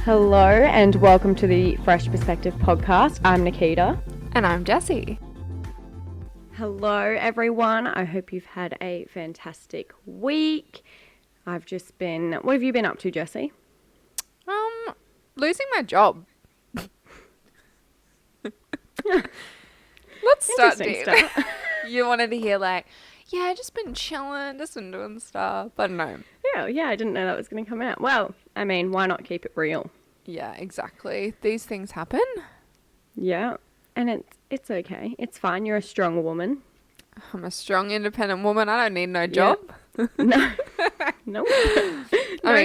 Hello and welcome to the Fresh Perspective podcast. I'm Nikita. And I'm Jessie. Hello everyone. I hope you've had a fantastic week. What have you been up to, Jessie? Losing my job. Let's start deep. You wanted to hear I just been chilling, just been doing stuff. I don't know. Yeah, I didn't know that was going to come out. Well, I mean, why not keep it real? Yeah, exactly. These things happen. Yeah, and it's okay. It's fine. You're a strong woman. I'm a strong, independent woman. I don't need no job. No. No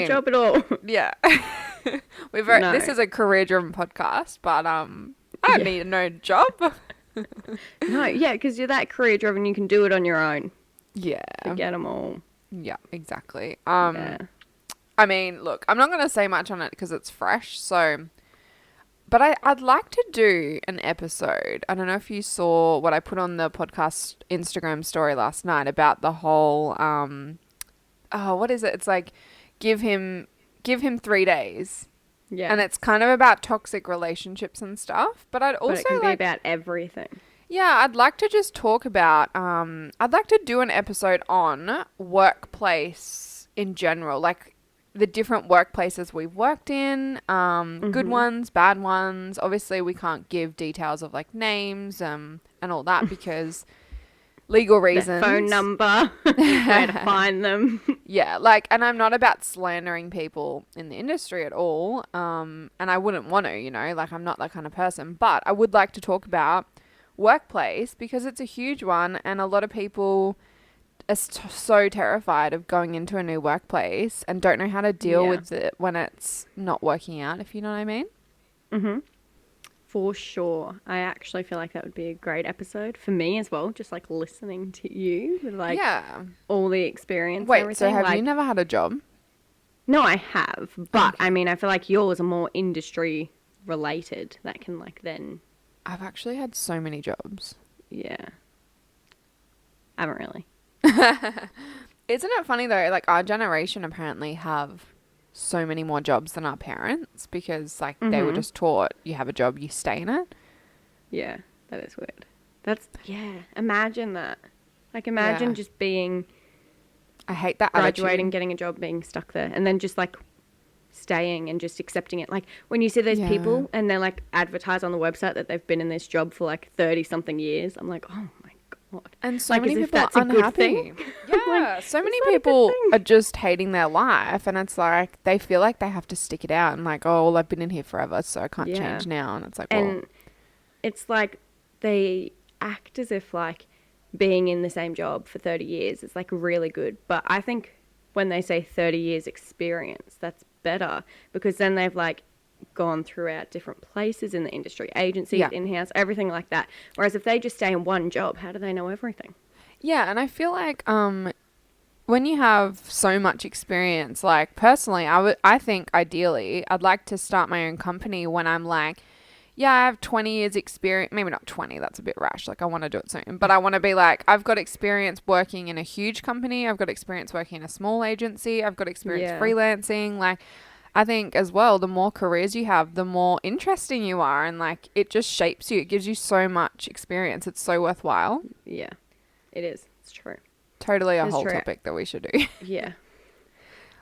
job at all. Yeah. This is a career-driven podcast, but I don't need no job. No, yeah, because you're that career-driven, you can do it on your own. Yeah. Forget them all. Yeah, exactly. Yeah. I mean, look, I'm not going to say much on it because it's fresh, but I'd like to do an episode. I don't know if you saw what I put on the podcast Instagram story last night about the whole, what is it? It's give him 3 days. Yeah. And it's kind of about toxic relationships and stuff, but it can be about everything. Yeah, I'd like to just talk about, I'd like to do an episode on workplace in general, the different workplaces we've worked in, good ones, bad ones. Obviously, we can't give details of names and all that because legal reasons. Their phone number, where to find them. Yeah, and I'm not about slandering people in the industry at all, and I wouldn't want to, I'm not that kind of person. But I would like to talk about workplace because it's a huge one, and a lot of people are so terrified of going into a new workplace and don't know how to deal with it when it's not working out, if you know what I mean. Mm-hmm. For sure. I actually feel like that would be a great episode for me as well, just listening to you with all the experience. Wait, and everything. So have you never had a job? No, I have, but I mean, I feel like yours are more industry related. That can then. I've actually had so many jobs. Yeah. I haven't really. Isn't it funny though? Our generation apparently have so many more jobs than our parents because they were just taught you have a job, you stay in it. Yeah, that is weird. Imagine that. Imagine just being. I hate that graduating, attitude. getting a job, being stuck there, and then just staying and just accepting it. When you see those people and they're advertise on the website that they've been in this job for 30 something years, I'm like, oh my god. And so many people that's are a good unhappy. thing. Yeah, so many people are just hating their life, and it's they feel like they have to stick it out and oh, well, I've been in here forever, so I can't change now. And it's and it's they act as if being in the same job for 30 years is really good, but I think when they say 30 years experience, that's better because then they've gone throughout different places in the industry, agencies, in-house, everything like that. Whereas if they just stay in one job, how do they know everything? Yeah, and I feel when you have so much experience, personally, I think ideally I'd like to start my own company when I'm I have 20 years experience, maybe not 20, that's a bit rash. I want to do it soon, but I want to be I've got experience working in a huge company. I've got experience working in a small agency. I've got experience freelancing. I think as well, the more careers you have, the more interesting you are. And it just shapes you. It gives you so much experience. It's so worthwhile. Yeah, it is. It's true. Totally a whole topic that we should do. Yeah.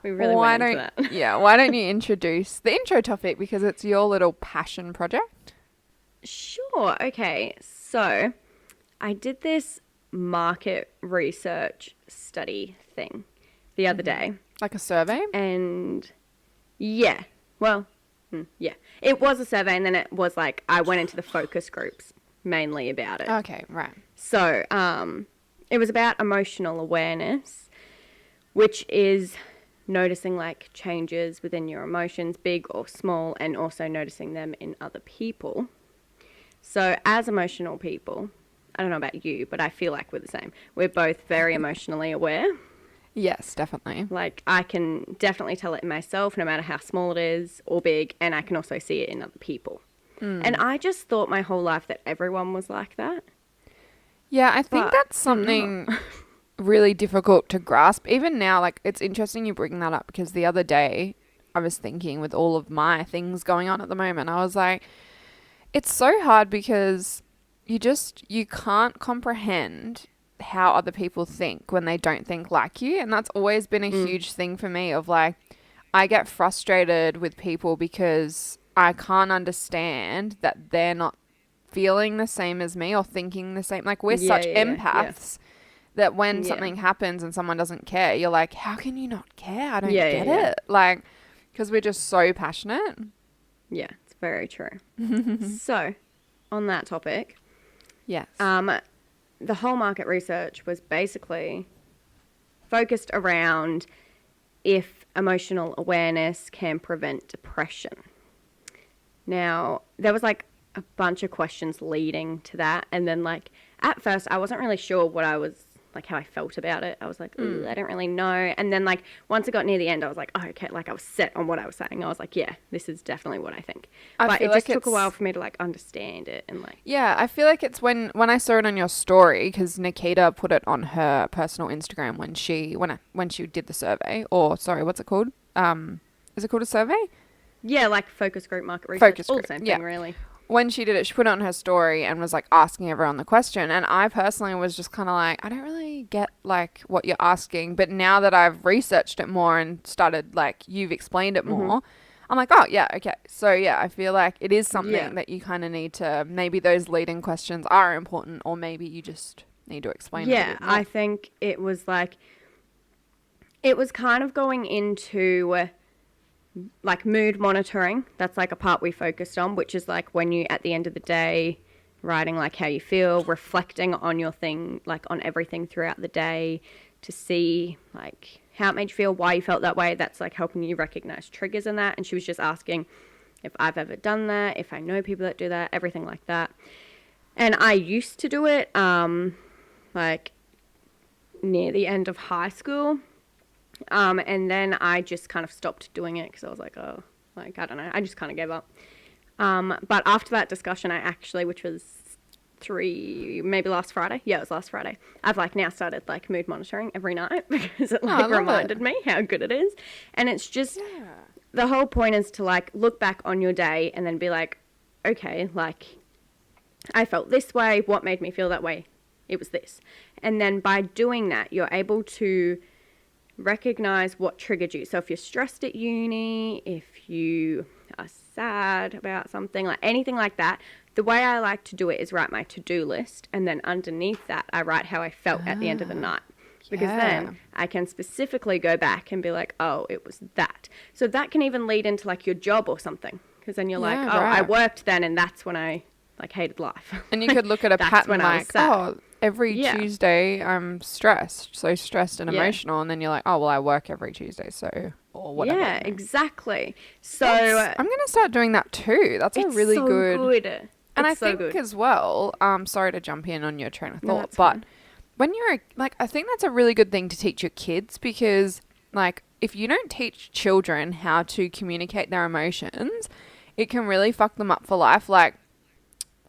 We really went into that. Yeah, why don't you introduce the intro topic because it's your little passion project? Sure. Okay. So I did this market research study thing the other day. Like a survey? And yeah. Well, yeah. It was a survey and then it was I went into the focus groups mainly about it. Okay, right. So it was about emotional awareness, which is noticing changes within your emotions, big or small, and also noticing them in other people. So as emotional people, I don't know about you, but I feel we're the same. We're both very emotionally aware. Yes, definitely. I can definitely tell it in myself, no matter how small it is or big, and I can also see it in other people. And I just thought my whole life that everyone was like that. Yeah, I think that's something really difficult to grasp. Even now, it's interesting you bring that up because the other day I was thinking with all of my things going on at the moment. I was like, it's so hard because you can't comprehend how other people think when they don't think like you. And that's always been a huge thing for me of like, I get frustrated with people because I can't understand that they're not feeling the same as me or thinking the same. Like, we're such empaths that when something happens and someone doesn't care, you're like, how can you not care? I don't get it. Like, because we're just so passionate. Yeah, it's very true. So, on that topic, yes, the whole market research was basically focused around if emotional awareness can prevent depression. Now, there was like a bunch of questions leading to that. And then like at first I wasn't really sure what I was like, how I felt about it. I was like, I don't really know. And then like once it got near the end, I was like, oh, okay. Like I was set on what I was saying. I was like, yeah, this is definitely what I think. But it just took a while for me to like understand it and like. Yeah, I feel like it's when I saw it on your story, because Nikita put it on her personal Instagram when she did the survey, or sorry, what's it called? Is it called a survey? Yeah, like focus group, market research, all the same thing really. When she did it, she put it on her story and was like asking everyone the question. And I personally was just kind of like, I don't really get like what you're asking. But now that I've researched it more and started like you've explained it more, I'm like, oh yeah, okay. So yeah, I feel like it is something that you kind of need to, maybe those leading questions are important, or maybe you just need to explain it a bit more. I think it was like, it was kind of going into like mood monitoring. That's like a part we focused on, which is like when you at the end of the day writing like how you feel, reflecting on your thing, like on everything throughout the day to see like how it made you feel, why you felt that way. That's like helping you recognize triggers in that. And she was just asking if I've ever done that, if I know people that do that, everything like that. And I used to do it like near the end of high school. And then I just kind of stopped doing it because I was like, oh, like, I don't know. I just kind of gave up. But after that discussion, I actually, which was maybe last Friday. Yeah, it was last Friday. I've like now started like mood monitoring every night because it like reminded me how good it is. And it's just, the whole point is to like look back on your day and then be like, okay, like I felt this way. What made me feel that way? It was this. And then by doing that, you're able to recognize what triggered you. So if you're stressed at uni, if you are sad about something, like anything like that, the way I like to do it is write my to-do list, and then underneath that I write how I felt at the end of the night, because then I can specifically go back and be like, oh, it was that. So that can even lead into like your job or something, because then you're like, oh, I worked then and that's when I like hated life. And you could look at a pattern like, oh, every Tuesday I'm stressed and emotional, and then you're like, oh, well, I work every Tuesday, so, or whatever. Yeah, exactly. So I'm going to start doing that too. That's a really good. And I think as well, sorry to jump in on your train of thought, but when you're like, I think that's a really good thing to teach your kids, because like if you don't teach children how to communicate their emotions, it can really fuck them up for life. Like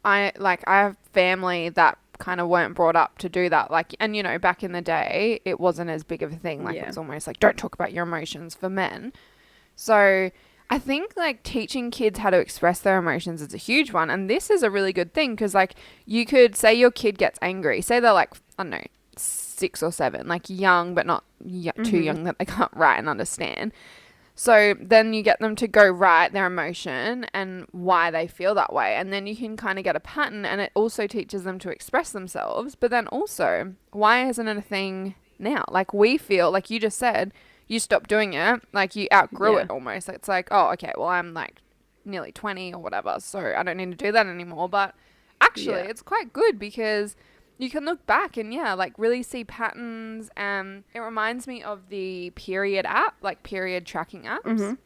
I have family that kind of weren't brought up to do that. Like, and you know, back in the day, it wasn't as big of a thing. Like it was almost like, don't talk about your emotions for men. So I think like teaching kids how to express their emotions is a huge one. And this is a really good thing, because like you could say your kid gets angry. Say they're like, I don't know, 6 or 7, like young, but not too young that they can't write and understand. So then you get them to go write their emotion and why they feel that way. And then you can kind of get a pattern, and it also teaches them to express themselves. But then also, why isn't it a thing now? Like we feel, like you just said, you stopped doing it, like you outgrew it almost. It's like, oh, okay, well, I'm like nearly 20 or whatever, so I don't need to do that anymore. But actually, it's quite good, because you can look back and like really see patterns. It reminds me of the period app, like period tracking apps.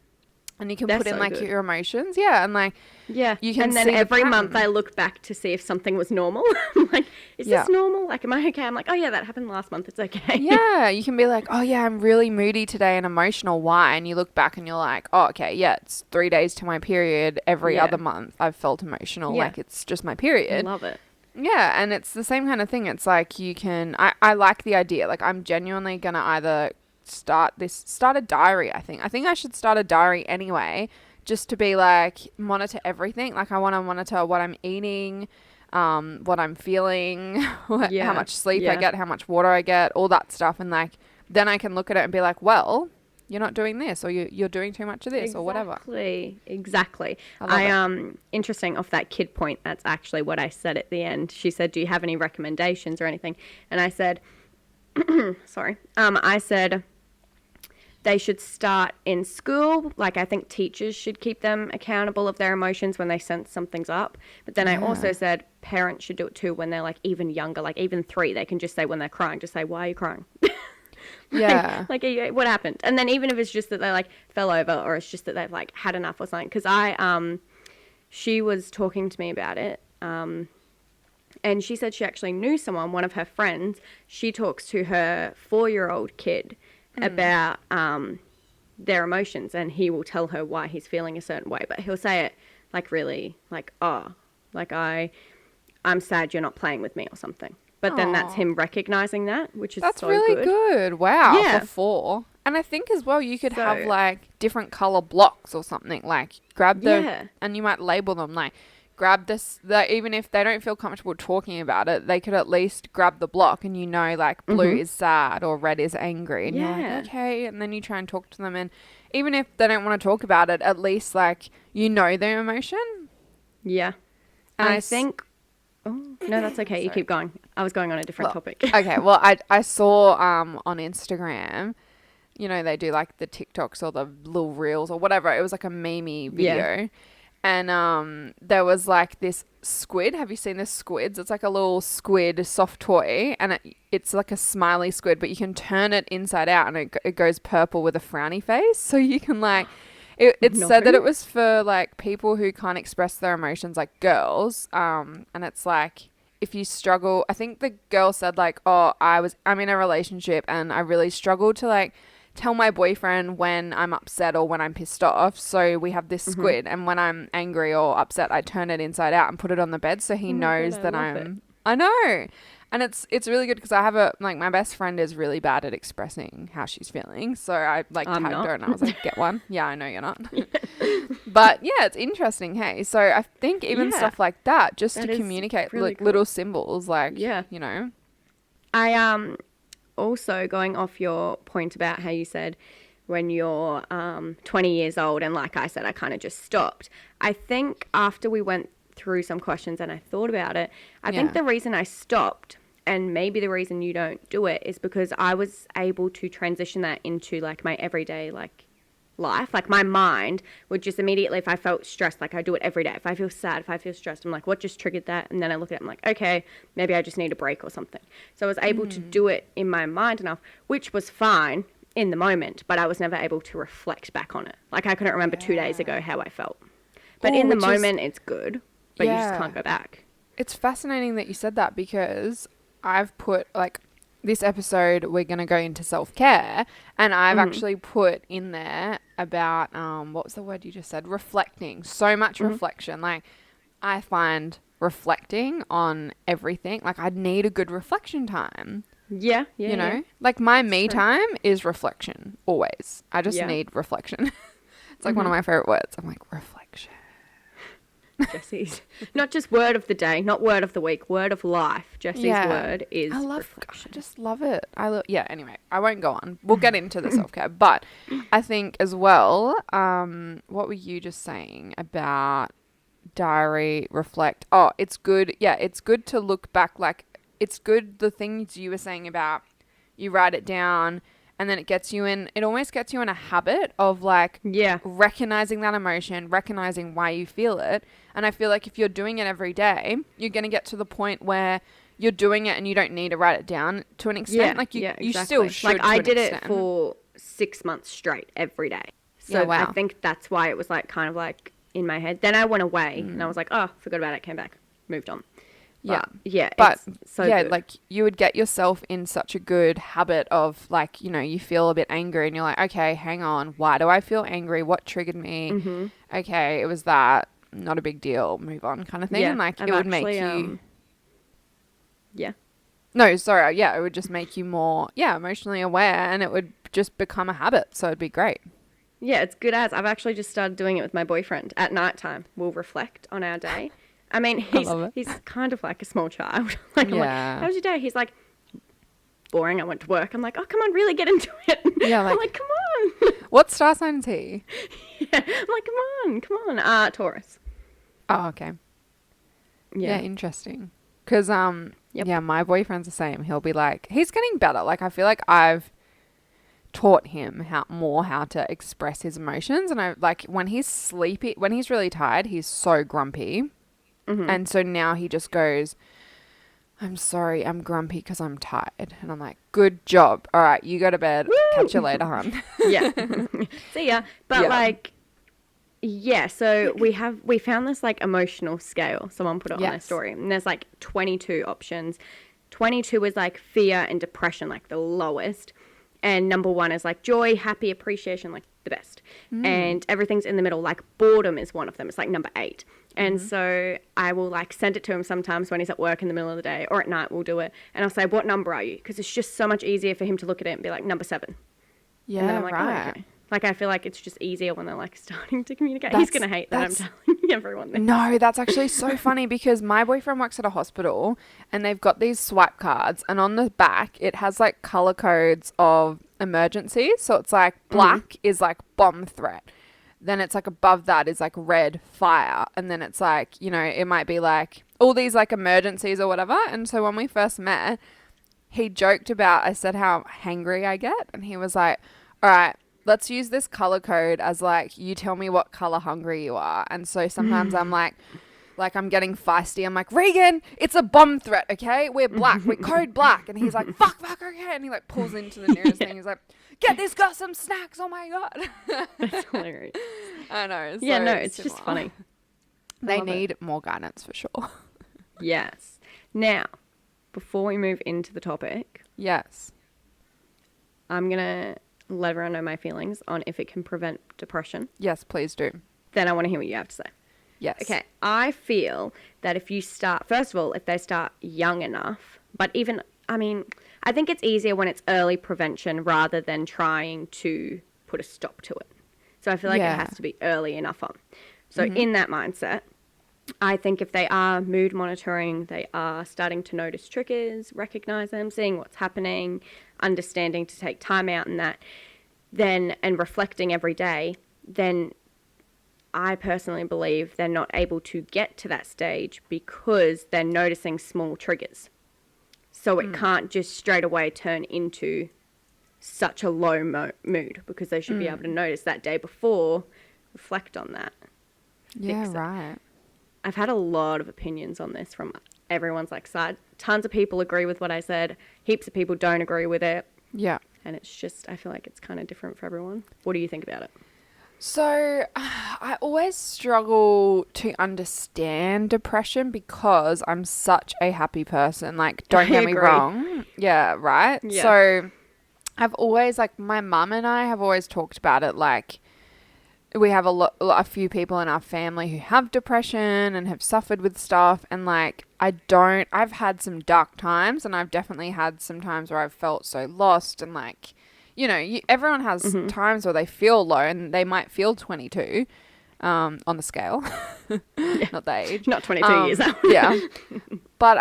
And you can put in like your emotions. Yeah. And like, you can, and then every month I look back to see if something was normal. I'm like, is this normal? Like, am I okay? I'm like, oh yeah, that happened last month. It's okay. Yeah. You can be like, oh yeah, I'm really moody today and emotional. Why? And you look back and you're like, oh, okay. Yeah. It's 3 days to my period. Every other month I've felt emotional. Like it's just my period. I love it. Yeah, and it's the same kind of thing. It's like you can, I like the idea. Like I'm genuinely going to either start a diary. I think I should start a diary anyway, just to be like, monitor everything. Like, I want to monitor what I'm eating, what I'm feeling, how much sleep I get, how much water I get, all that stuff. And like, then I can look at it and be like, well, you're not doing this, or you're doing too much of this, or whatever. Exactly. Interesting, off that kid point, that's actually what I said at the end. She said, do you have any recommendations or anything? And I said, I said they should start in school. Like, I think teachers should keep them accountable of their emotions when they sense something's up. But then I also said parents should do it too when they're like even younger, like even 3. They can just say when they're crying, just say, why are you crying? Yeah. Like, what happened? And then even if it's just that they like fell over, or it's just that they've like had enough or something. Because she was talking to me about it. And she said she actually knew someone, one of her friends. She talks to her 4-year-old kid about their emotions, and he will tell her why he's feeling a certain way. But he'll say it like really like, oh, like I'm sad you're not playing with me or something. But then that's him recognizing that, which is That's so really good. Wow. Yeah. For 4. And I think as well, you could have like different color blocks or something. Like, grab the, and you might label them like, grab this, even if they don't feel comfortable talking about it, they could at least grab the block, and like blue is sad or red is angry, and you're like, okay, and then you try and talk to them, and even if they don't want to talk about it, at least like their emotion. And I think no, that's okay. You keep going. I was going on a different topic. Okay, well, I saw on Instagram, they do like the TikToks or the little reels or whatever. It was like a meme video. And there was like this squid. Have you seen the squids? It's like a little squid soft toy, and it's like a smiley squid, but you can turn it inside out, and it goes purple with a frowny face. So you can like, it said that it was for like people who can't express their emotions, like girls. And it's like, if you struggle, I think the girl said like, oh, I'm in a relationship and I really struggle to like tell my boyfriend when I'm upset or when I'm pissed off. So we have this squid, and when I'm angry or upset, I turn it inside out and put it on the bed so he knows that I know. And it's really good, because I have my best friend is really bad at expressing how she's feeling. So I like tagged her and I was like, get one. Yeah, I know you're not. But yeah, it's interesting. Hey, so I think even stuff like that, just to communicate, really like little symbols, like, I also, going off your point about how you said when you're 20 years old, and like I said, I kind of just stopped. I think after we went through some questions and I thought about it, I think the reason I stopped, and maybe the reason you don't do it, is because I was able to transition that into like my everyday like life. Like, my mind would just immediately, if I felt stressed, like I do it every day. If I feel sad, if I feel stressed, I'm like, what just triggered that? And then I look at it, I'm like, okay, maybe I just need a break or something. So I was able to do it in my mind enough, which was fine in the moment, but I was never able to reflect back on it. Like, I couldn't remember 2 days ago how I felt. But in the moment, it's good, but you just can't go back. It's fascinating that you said that, because I've put like, this episode we're going to go into self-care, and I've actually put in there about what was the word you just said, reflecting. So much reflection. Like, I find reflecting on everything, like, I need a good reflection time. You know, like my me time is reflection always. I just need reflection. It's like one of my favorite words. I'm like, reflection. Jessie's not just word of the day, not word of the week, word of life. Jessie's word is reflection. I just love it. Anyway, I won't go on. We'll get into the self-care, but I think as well, what were you just saying about diary, reflect? Oh, it's good. Yeah, it's good to look back. Like, it's good, the things you were saying about you write it down, and then it almost gets you in a habit of like recognizing that emotion, recognizing why you feel it. And I feel like if you're doing it every day, you're going to get to the point where you're doing it and you don't need to write it down to an extent. You still should. Like, I did it for 6 months straight every day. So I think that's why it was like kind of like in my head. Then I went away and I was like, oh, forgot about it, came back, moved on. But good. Like, you would get yourself in such a good habit of like, you feel a bit angry and you're like, okay, hang on, why do I feel angry? What triggered me? Okay, it was that, not a big deal, move on, kind of thing. And like, it would make you it would just make you more emotionally aware, and it would just become a habit. So it'd be great. Yeah, it's good as. I've actually just started doing it with my boyfriend. At night time, we'll reflect on our day. I mean, I love it. he's kind of like a small child. Like, I'm like, Yeah. how was your day? He's like, boring. I went to work. I'm like, oh, come on, really get into it. Yeah, I'm like, come on. What star sign is he? Yeah, I'm like, come on. Taurus. Oh, okay. Yeah, interesting. Because, yeah, my boyfriend's the same. He'll be like, he's getting better. Like, I feel like I've taught him how to express his emotions. And I like when he's sleepy, when he's really tired, he's so grumpy. Mm-hmm. And so now he just goes, I'm sorry, I'm grumpy because I'm tired. And I'm like, good job. All right, you go to bed. Woo! Catch you later, hon. Yeah. See ya. But so we found this like emotional scale. Someone put it on their story. And there's like 22 options. 22 is like fear and depression, like the lowest. And number 1 is like joy, happy, appreciation, like the best. And everything's in the middle. Like boredom is one of them. It's like number 8. And so I will like send it to him sometimes when he's at work in the middle of the day, or at night we'll do it. And I'll say, what number are you? Because it's just so much easier for him to look at it and be like, number 7. Yeah, and then I'm like, right. oh, okay. Like, I feel like it's just easier when they're like starting to communicate. He's going to hate that I'm telling everyone this. No, that's actually so funny because my boyfriend works at a hospital and they've got these swipe cards, and on the back it has like color codes of emergencies. So it's like black is like bomb threat. Then it's like above that is like red, fire. And then it's like, you know, it might be like all these like emergencies or whatever. And so when we first met, he joked about, I said how hangry I get. And he was like, all right, let's use this color code as like, you tell me what color hungry you are. And so sometimes I'm like I'm getting feisty. I'm like, Regan, it's a bomb threat, okay? We're black. We're code black. And he's like, fuck, okay. And he like pulls into the nearest thing. He's like, get this girl some snacks. Oh my God. That's hilarious. I know. So yeah, no, it's just funny. They need more guidance for sure. Yes. Now, before we move into the topic, Yes. I'm going to let everyone know my feelings on if it can prevent depression. Yes, please do. Then I want to hear what you have to say. Yes. Okay, I feel that if you start, first of all, if they start young enough, but even, I mean, I think it's easier when it's early prevention rather than trying to put a stop to it. So I feel like it has to be early enough on. So in that mindset, I think if they are mood monitoring, they are starting to notice triggers, recognize them, seeing what's happening, understanding to take time out and that, then, and reflecting every day, then I personally believe they're not able to get to that stage because they're noticing small triggers. So it can't just straight away turn into such a low mood because they should be able to notice that day before, reflect on that. Yeah, right. I've had a lot of opinions on this from everyone's like side. Tons of people agree with what I said. Heaps of people don't agree with it. Yeah. And it's just, I feel like it's kind of different for everyone. What do you think about it? So I always struggle to understand depression because I'm such a happy person. Like, don't get me wrong. Yeah, right? Yeah. So I've always, like, my mum and I have always talked about it. Like, we have a few people in our family who have depression and have suffered with stuff. And, like, I've had some dark times, and I've definitely had some times where I've felt so lost and, like, you know, everyone has times where they feel low and they might feel 22 on the scale, not the age. Not 22 years old. Yeah. But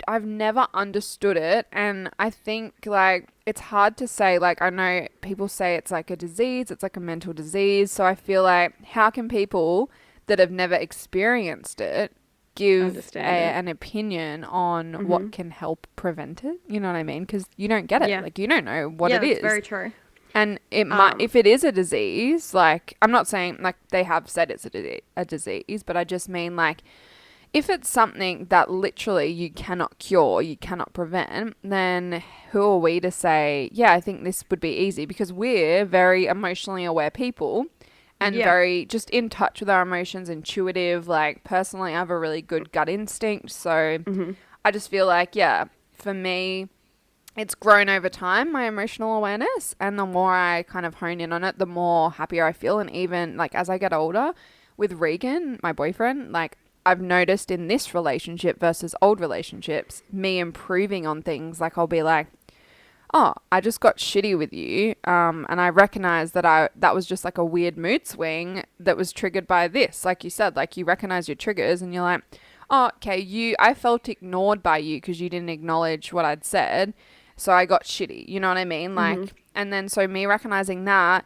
I've never understood it. And I think, like, it's hard to say. Like, I know people say it's like a disease, it's like a mental disease. So I feel like, how can people that have never experienced it give an opinion on what can help prevent it? You know what I mean? Because you don't get it. Yeah. Like, you don't know what it is. Yeah, very true. And it might, if it is a disease, like, I'm not saying, like, they have said it's a disease, but I just mean, like, if it's something that literally you cannot cure, you cannot prevent, then who are we to say, yeah, I think this would be easy? Because we're very emotionally aware people. And very just in touch with our emotions, intuitive. Like, personally, I have a really good gut instinct. So I just feel like, yeah, for me, it's grown over time, my emotional awareness. And the more I kind of hone in on it, the more happier I feel. And even, like, as I get older with Regan, my boyfriend, like, I've noticed in this relationship versus old relationships, me improving on things. Like, I'll be like, oh, I just got shitty with you, and I recognize that was just like a weird mood swing that was triggered by this. Like you said, like you recognize your triggers and you're like, oh, okay, I felt ignored by you because you didn't acknowledge what I'd said, so I got shitty. You know what I mean? Like, and then so me recognizing that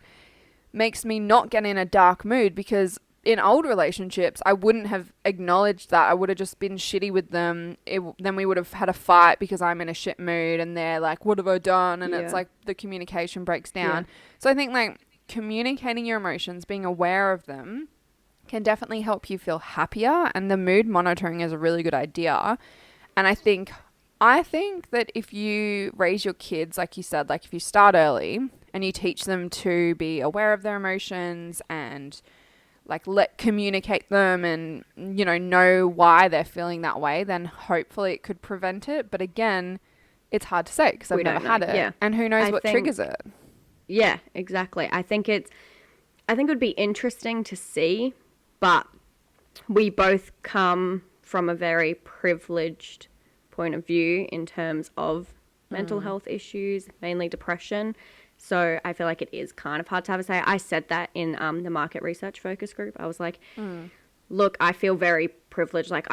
makes me not get in a dark mood, because in old relationships, I wouldn't have acknowledged that. I would have just been shitty with them. Then we would have had a fight because I'm in a shit mood and they're like, what have I done? And it's like the communication breaks down. Yeah. So I think like communicating your emotions, being aware of them, can definitely help you feel happier. And the mood monitoring is a really good idea. And I think that if you raise your kids, like you said, like if you start early and you teach them to be aware of their emotions and like communicate them and, you know why they're feeling that way, then hopefully it could prevent it. But again, it's hard to say because I've never had it. Yeah. And who knows what triggers it. Yeah, exactly. I think it would be interesting to see, but we both come from a very privileged point of view in terms of mental health issues, mainly depression. So I feel like it is kind of hard to have a say. I said that in the market research focus group. I was like, look, I feel very privileged. Like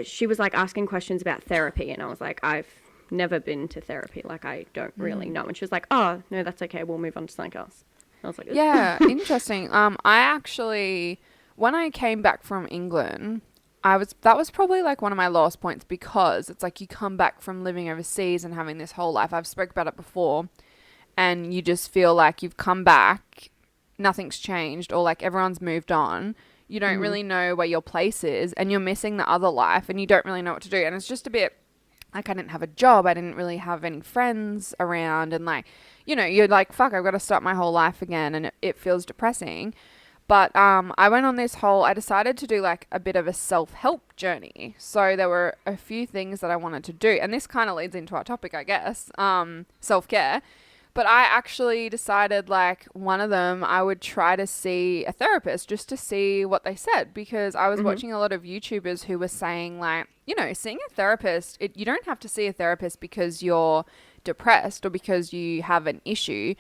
she was like asking questions about therapy. And I was like, I've never been to therapy. Like I don't really know. And she was like, oh, no, that's okay. We'll move on to something else. I was like, yeah, interesting. I actually, when I came back from England, that was probably like one of my lowest points, because it's like you come back from living overseas and having this whole life. I've spoke about it before. And you just feel like you've come back, nothing's changed, or like everyone's moved on. You don't really know where your place is, and you're missing the other life, and you don't really know what to do. And it's just a bit like I didn't have a job. I didn't really have any friends around. And like, you know, you're like, fuck, I've got to start my whole life again. And it feels depressing. But I went on I decided to do like a bit of a self-help journey. So there were a few things that I wanted to do. And this kind of leads into our topic, I guess, self-care. But I actually decided, like, one of them, I would try to see a therapist just to see what they said, because I was watching a lot of YouTubers who were saying, like, you know, seeing a therapist, you don't have to see a therapist because you're depressed or because you have an issue.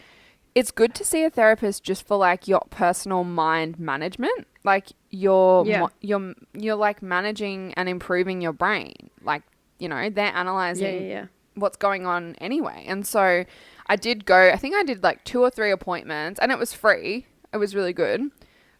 It's good to see a therapist just for, like, your personal mind management. Like, you're like managing and improving your brain. Like, you know, they're analyzing what's going on anyway. And so I did go, I think I did like 2 or 3 appointments, and it was free. It was really good.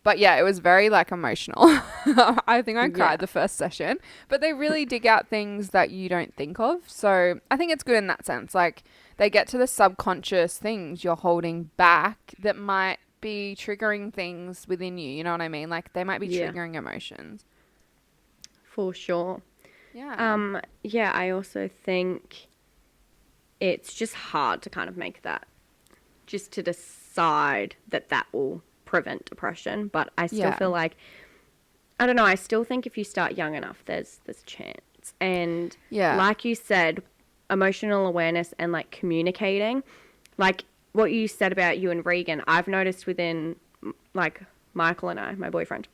But yeah, it was very like emotional. I think I cried the first session, but they really dig out things that you don't think of. So I think it's good in that sense. Like they get to the subconscious things you're holding back that might be triggering things within you. You know what I mean? Like they might be triggering emotions. For sure. Yeah. Yeah, I also think it's just hard to kind of make that, just to decide that will prevent depression. But I still feel like, I don't know, I still think if you start young enough, there's a chance. And like you said, emotional awareness and like communicating, like what you said about you and Regan, I've noticed within like Michael and I, my boyfriend,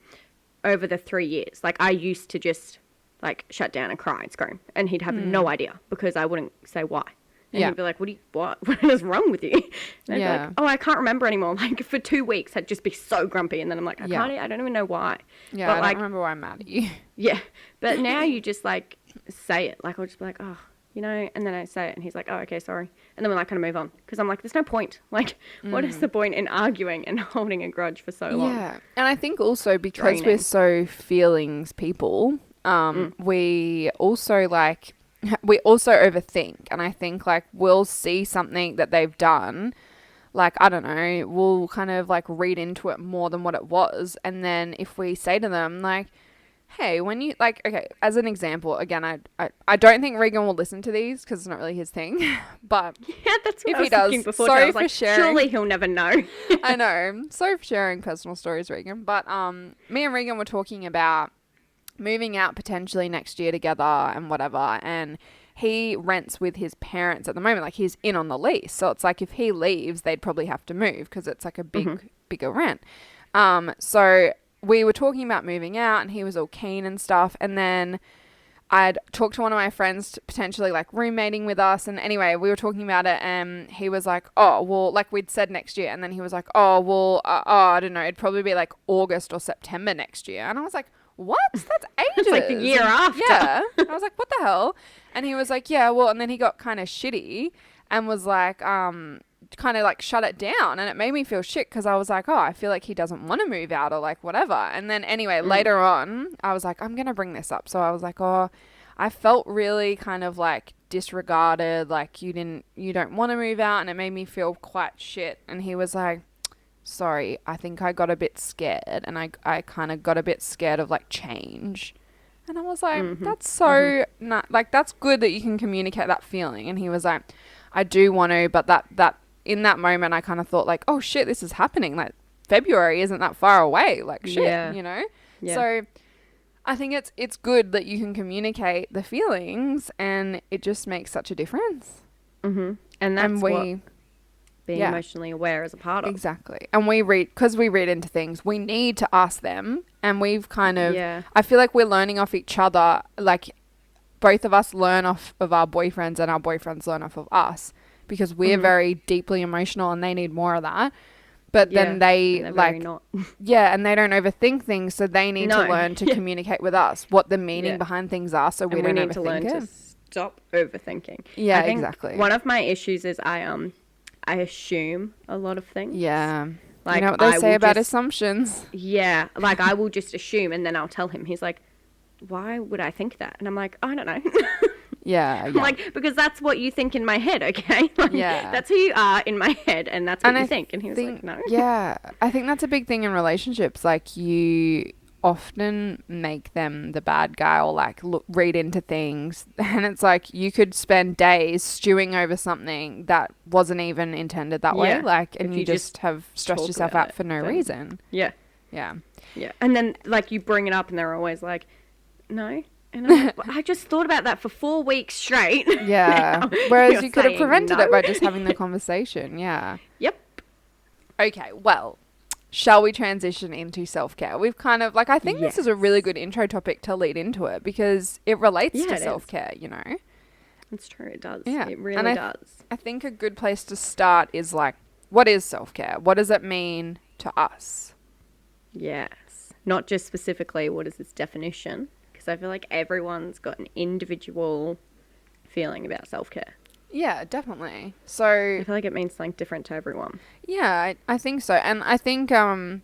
over the 3 years, like I used to just like shut down and cry and scream, and he'd have no idea because I wouldn't say why. And he'd be like, what is wrong with you? And I'd be like, oh, I can't remember anymore. Like for 2 weeks, I'd just be so grumpy. And then I'm like, I don't even know why. Yeah, but I like, don't remember why I'm mad at you. Yeah. But now you just like say it. Like I'll just be like, oh, you know, and then I say it and he's like, oh, okay, sorry. And then we like kind of move on. Because I'm like, there's no point. Like, what is the point in arguing and holding a grudge for so long? Yeah. And I think also because we're so feelings people, we also overthink. And I think like we'll see something that they've done, like, I don't know, we'll kind of like read into it more than what it was. And then if we say to them like, hey, when you like, okay, as an example, again, I don't think Regan will listen to these because it's not really his thing, but yeah, that's what if I was he does, thinking before. sorry I was for like, sharing. Surely he'll never know. I know. Sorry for sharing personal stories, Regan. But me and Regan were talking about moving out potentially next year together and whatever, and he rents with his parents at the moment. Like he's in on the lease, so it's like if he leaves, they'd probably have to move because it's like a bigger rent. So we were talking about moving out, and he was all keen and stuff, and then I'd talked to one of my friends potentially like roommating with us. And anyway, we were talking about it and he was like, oh, well, like we'd said next year. And then he was like, oh, well, I don't know. It'd probably be like August or September next year. And I was like, what? That's ages. It's like the year after. Yeah. I was like, what the hell? And he was like, yeah, well, and then he got kind of shitty and was like, kind of like shut it down, and it made me feel shit because I was like, oh, I feel like he doesn't want to move out or like whatever. And then anyway, later on, I was like, I'm gonna bring this up. So I was like, oh, I felt really kind of like disregarded, like you don't want to move out, and it made me feel quite shit. And he was like, sorry, I think I got a bit scared, and I kind of got a bit scared of like change. And I was like, that's so not like, that's good that you can communicate that feeling. And he was like, I do want to, but that in that moment, I kind of thought like, oh shit, this is happening. Like February isn't that far away. Like shit, you know? Yeah. So I think it's good that you can communicate the feelings, and it just makes such a difference. And that's what being emotionally aware is a part of. Exactly. And because we read into things, we need to ask them, and we've kind of, I feel like we're learning off each other. Like both of us learn off of our boyfriends, and our boyfriends learn off of us. Because we're very deeply emotional and they need more of that. But then they like, and they don't overthink things. So they need to learn to communicate with us what the meaning behind things are. So we don't overthink it. We need to learn to stop overthinking. Yeah, I think exactly. One of my issues is I assume a lot of things. Yeah. Like, you know what they say about assumptions. Yeah. Like I will just assume, and then I'll tell him. He's like, why would I think that? And I'm like, I don't know. Yeah. Like, because that's what you think in my head, okay? Like, that's who you are in my head, and that's what you think. And he was like, no. Yeah. I think that's a big thing in relationships. Like, you often make them the bad guy or, like, read into things. And it's like, you could spend days stewing over something that wasn't even intended that way. Like, and you just have stressed yourself out for no reason. Yeah. Yeah. Yeah. And then, like, you bring it up, and they're always like, no. And I'm like, I just thought about that for 4 weeks straight. Yeah. Whereas you could have prevented it by just having the conversation. Yeah. Yep. Okay. Well, shall we transition into self-care? We've kind of like, I think this is a really good intro topic to lead into it because it relates to self-care, you know? It's true. It does. Yeah. It really does. I think a good place to start is like, what is self-care? What does it mean to us? Yes. Not just specifically what is its definition. I feel like everyone's got an individual feeling about self-care. Yeah, definitely. So I feel like it means something different to everyone. Yeah, I think so. And I think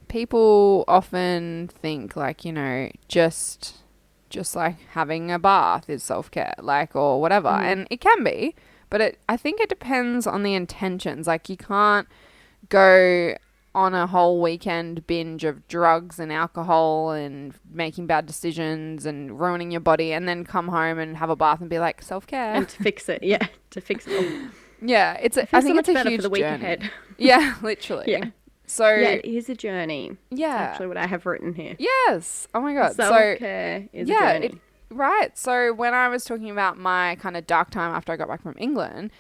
people often think like, you know, just like having a bath is self-care, like, or whatever. And it can be, but I think it depends on the intentions. Like, you can't go on a whole weekend binge of drugs and alcohol and making bad decisions and ruining your body and then come home and have a bath and be like, self-care. And to fix it. Yeah. To fix it all. Yeah. I think it's a huge for the week journey. Ahead. Yeah, literally. Yeah. So yeah, it is a journey. Yeah. That's actually what I have written here. Yes. Oh my God. Self-care is a journey. Right. So when I was talking about my kind of dark time after I got back from England,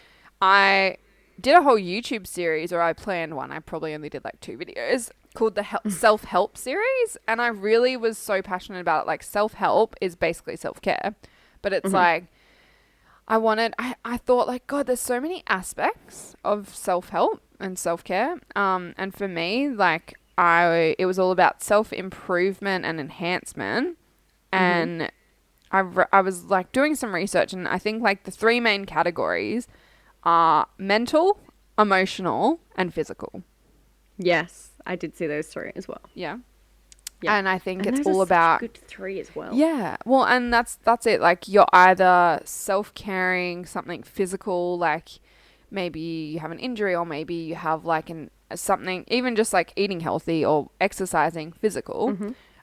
I did a whole YouTube series, or I planned one. I probably only did like 2 videos, called the self-help series. And I really was so passionate about it. Like, self-help is basically self-care, but it's like, I thought like, God, there's so many aspects of self-help and self-care. And for me, like, it was all about self-improvement and enhancement. And I was like doing some research, and I think like the 3 main categories are mental, emotional, and physical. Yes, I did see those 3 as well. Yeah. And I think it's all about good 3 as well. Yeah. Well, and that's it. Like, you're either self-caring, something physical, like maybe you have an injury, or maybe you have like something, even just like eating healthy or exercising, physical.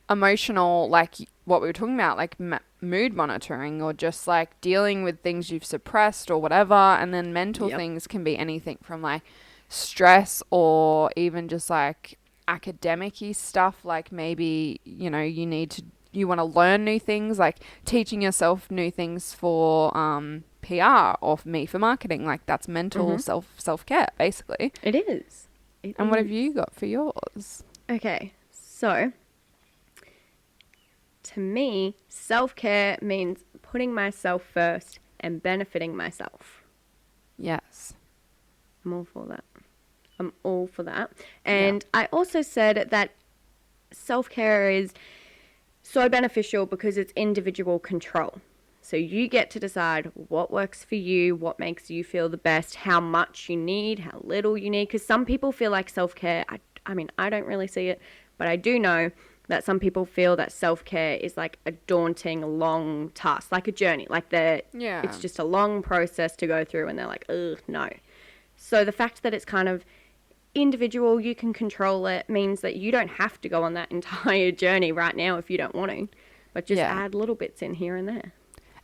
Emotional, like what we were talking about, like mood monitoring, or just like dealing with things you've suppressed or whatever. And then mental things can be anything from like stress, or even just like academic-y stuff. Like maybe, you know, you want to learn new things, like teaching yourself new things for PR, or for me for marketing. Like, that's mental self-care basically. It is. What have you got for yours? Okay, so to me, self-care means putting myself first and benefiting myself. Yes. I'm all for that. I'm all for that. And I also said that self-care is so beneficial because it's individual control. So you get to decide what works for you, what makes you feel the best, how much you need, how little you need. Because some people feel like self-care, I mean, I don't really see it, but I do know that some people feel that self-care is like a daunting, long task, like a journey. Like it's just a long process to go through and they're like, ugh, no. So the fact that it's kind of individual, you can control it, means that you don't have to go on that entire journey right now if you don't want to, but just add little bits in here and there.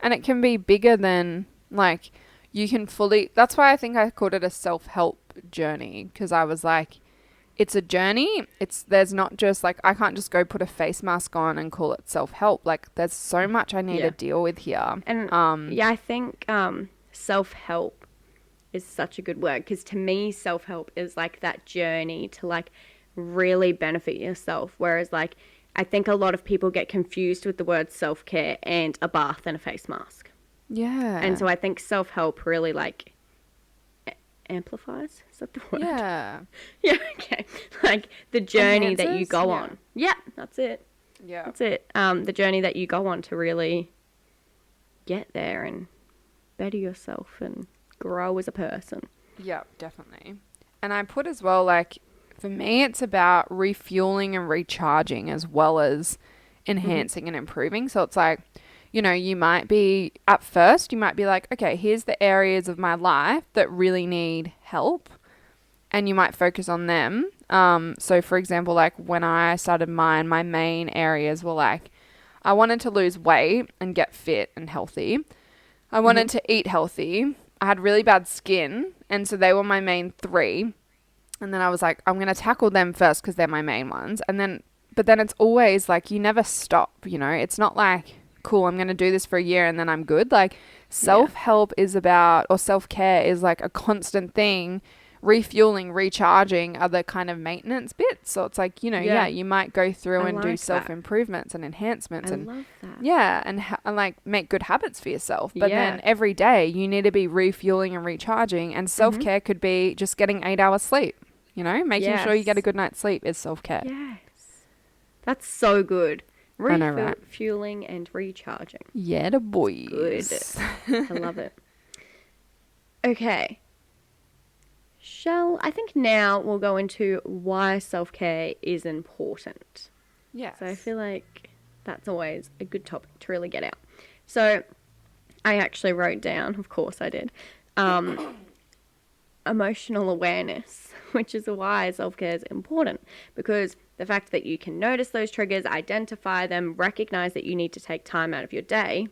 And it can be bigger than, like, you can fully, that's why I think I called it a self-help journey, because I was like, it's a journey. There's not just like, I can't just go put a face mask on and call it self-help. Like, there's so much I need to deal with here. And I think self-help is such a good word, because to me, self-help is like that journey to like really benefit yourself. Whereas like, I think a lot of people get confused with the word self-care and a bath and a face mask. Yeah. And so I think self-help really like amplifies. Is that the word? Yeah. Yeah, okay. Like the journey Enhances? that you go on. Yeah, that's it. Yeah. That's it. The journey that you go on to really get there and better yourself and grow as a person. Yeah, definitely. And I put as well, like, for me, it's about refueling and recharging as well as enhancing and improving. So it's like, you know, you might be, at first, you might be like, okay, here's the areas of my life that really need help. And you might focus on them. So, for example, like when I started mine, my main areas were like, I wanted to lose weight and get fit and healthy. I wanted to eat healthy. I had really bad skin. And so they were my main three. And then I was like, I'm going to tackle them first because they're my main ones. But then it's always like, you never stop, you know? It's not like, cool, I'm going to do this for a year and then I'm good. Like, self-help is about, or self-care is like a constant thing. Refueling, recharging are the kind of maintenance bits. So it's like, you know, you might go through and do self-improvements and enhancements. I love that. Yeah, and like make good habits for yourself. But then every day you need to be refueling and recharging. And self-care could be just getting 8 hours sleep. You know, making sure you get a good night's sleep is self-care. Yes. That's so good. I know, right? Refueling and recharging. Yeah, the boys. Good. I love it. Okay. I think now we'll go into why self-care is important. Yes. So I feel like that's always a good topic to really get out. So I actually wrote down, of course I did, emotional awareness, which is why self-care is important, because the fact that you can notice those triggers, identify them, recognize that you need to take time out of your day,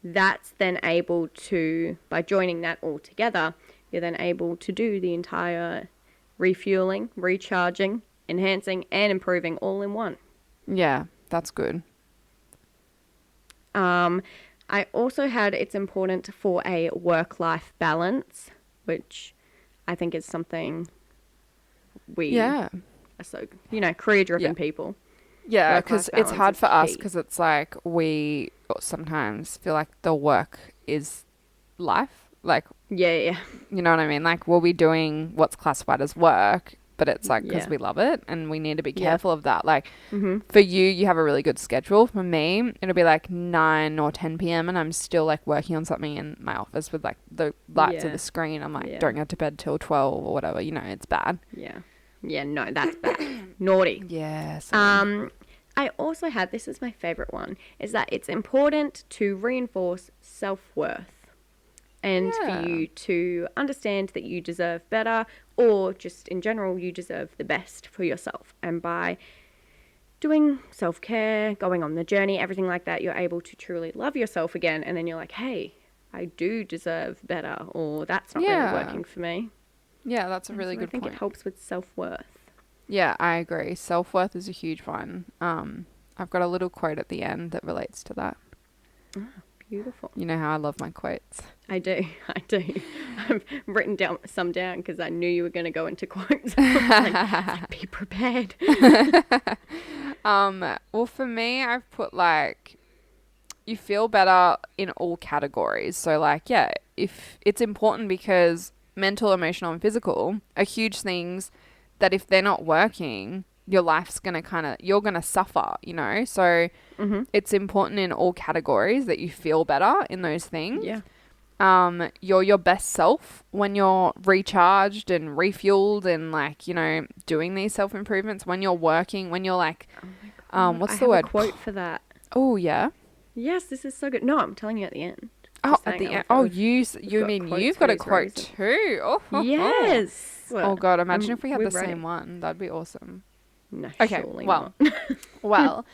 that's then able to, by joining that all together, you're then able to do the entire refueling, recharging, enhancing, and improving all in one. Yeah, that's good. I also had it's important for a work-life balance, which I think is something we are so, you know, career-driven people. Yeah, because it's hard for us because it's like we sometimes feel like the work is life. Like, you know what I mean? Like, we'll be doing what's classified as work, but it's like because we love it and we need to be careful of that. Like, for you have a really good schedule. For me, it'll be like 9 or 10 p.m. and I'm still like working on something in my office with like the lights of the screen. I'm like, don't go to bed till 12 or whatever. You know, it's bad. Yeah. Yeah, no, that's bad. Naughty. Yes. I also had, this is my favorite one, is that it's important to reinforce self-worth. And for you to understand that you deserve better, or just in general, you deserve the best for yourself. And by doing self-care, going on the journey, everything like that, you're able to truly love yourself again. And then you're like, hey, I do deserve better, or that's not really working for me. Yeah, that's a really good point. I think it helps with self-worth. Yeah, I agree. Self-worth is a huge one. I've got a little quote at the end that relates to that. Oh, beautiful. You know how I love my quotes. I do. I've written some down because I knew you were going to go into quotes. Like, be prepared. Well, for me, I've put like you feel better in all categories. So, like, yeah, if it's important because mental, emotional, and physical are huge things that if they're not working, your life's going to you're going to suffer, you know? So, Mm-hmm. it's important in all categories that you feel better in those things. Yeah. You're your best self when you're recharged and refueled and like, you know, doing these self improvements when you're working, when you're like, Oh my God. what's I the have word? a quote for that. Oh, yeah. Yes, this is so good. No, I'm telling you at the end. Oh, Just at saying, the end. I've Oh, got, you got mean quotes you've for got a these quote reasons. too? Oh, Yes. oh God, imagine if we had We're the ready. same one. That'd be awesome. No, Okay, surely well, not. well,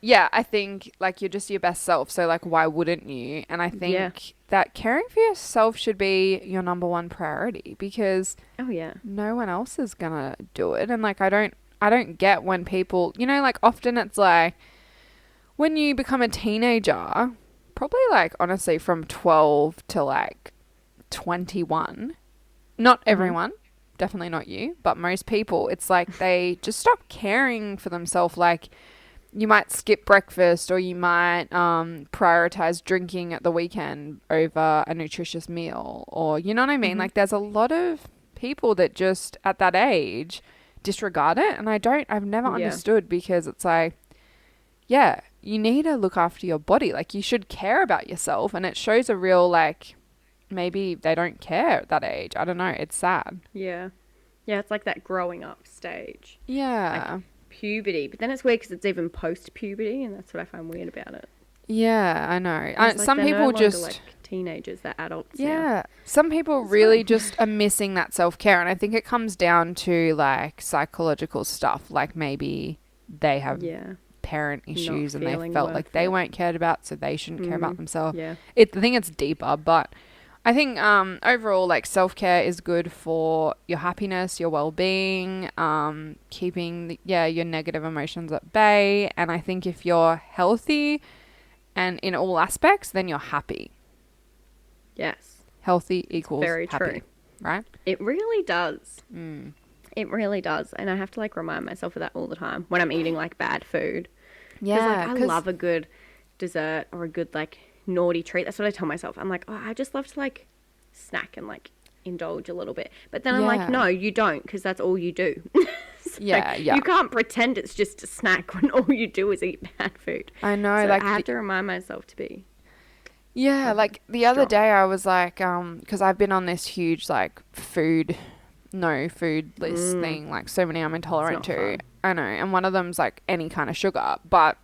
yeah, I think like you're just your best self. So like, why wouldn't you? And I Yeah. think that caring for yourself should be your number one priority because Oh yeah. no one else is gonna do it. And like, I don't get when people, you know, like often it's like when you become a teenager, probably like honestly from 12 to like 21, not everyone, definitely not you, but most people, it's like they just stop caring for themselves. Like you might skip breakfast or you might prioritize drinking at the weekend over a nutritious meal, or you know what I mean? Like there's a lot of people that just at that age disregard it, and I've never Yeah. understood because it's like, yeah, you need to look after your body. Like you should care about yourself, and it shows a real like maybe they don't care at that age. I don't know. It's sad. Yeah. Yeah, it's like that growing up stage. Yeah. Like puberty. But then it's weird because it's even post-puberty, and that's what I find weird about it. Yeah, I know. It's like Some they're no people longer just like teenagers, they're adults now. yeah. Some people It's really fine. just are missing that self-care, and I think it comes down to like psychological stuff, like maybe they have Yeah. parent issues and they feeling felt worth like they it. weren't cared about, so they shouldn't care about themselves. Yeah. I think it's deeper, but I think overall, like self-care is good for your happiness, your well-being, keeping your negative emotions at bay. And I think if you're healthy and in all aspects, then you're happy. Yes. Healthy equals Very happy, true. right? It really does. Mm. It really does. And I have to like remind myself of that all the time when I'm eating like bad food. Yeah, Like I love a good dessert or a good like naughty treat. That's what I tell myself. I'm like, oh, I just love to like snack and like indulge a little bit. But then I'm like, Yeah. no, you don't, because that's all you do. So, Yeah, like, yeah. You can't pretend it's just a snack when all you do is eat bad food. I know, So like I have to remind myself to be. yeah, like the other strong. day I was like, because I've been on this huge like no food list thing, like so many I'm intolerant It's not to. fun. I know, and one of them's like any kind of sugar, but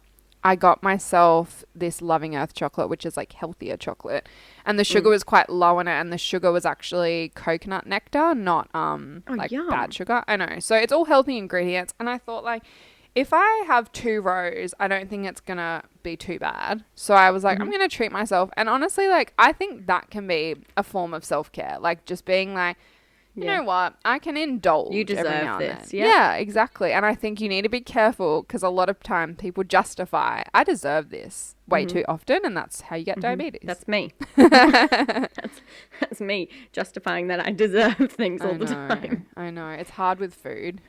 I got myself this Loving Earth chocolate, which is like healthier chocolate, and the sugar was quite low in it, and the sugar was actually coconut nectar, not like yum. bad sugar. I know, so it's all healthy ingredients, and I thought like, if I have 2 rows, I don't think it's gonna be too bad. So I was like, I'm gonna treat myself, and honestly, like I think that can be a form of self-care, like just being like, you know what, I can indulge You deserve every now and this, then. yeah. Yeah, exactly. And I think you need to be careful because a lot of time people justify, I deserve this way too often, and that's how you get diabetes. That's me. That's me justifying that I deserve things all the time. I know. It's hard with food.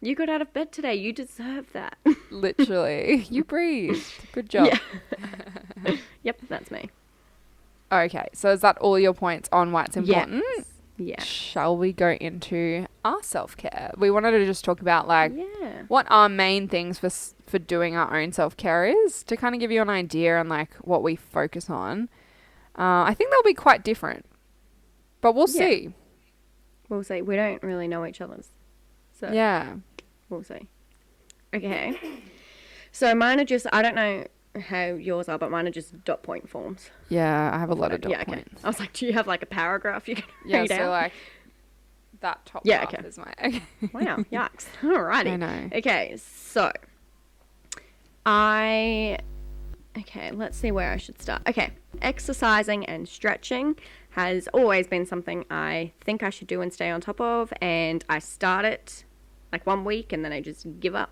You got out of bed today. You deserve that. Literally. You breathed. Good job. Yeah. Yep, that's me. Okay, so is that all your points on why it's important? Yeah. Shall we go into our self-care? We wanted to just talk about like Yeah. what our main things for doing our own self-care is, to kind of give you an idea on like what we focus on. I think they'll be quite different, but we'll see. We'll see. We don't really know each other's. So Yeah. we'll see. Okay. So mine are just, I don't know how yours are, but mine are just dot point forms. Yeah, I have a lot of dot Okay. points. I was like, do you have like a paragraph you can Yeah, read so out? like that top Yeah, half okay. is my okay. Wow, yikes. Alrighty. I know. Okay, so okay, let's see where I should start. Okay, exercising and stretching has always been something I think I should do and stay on top of, and I start it like 1 week and then I just give up.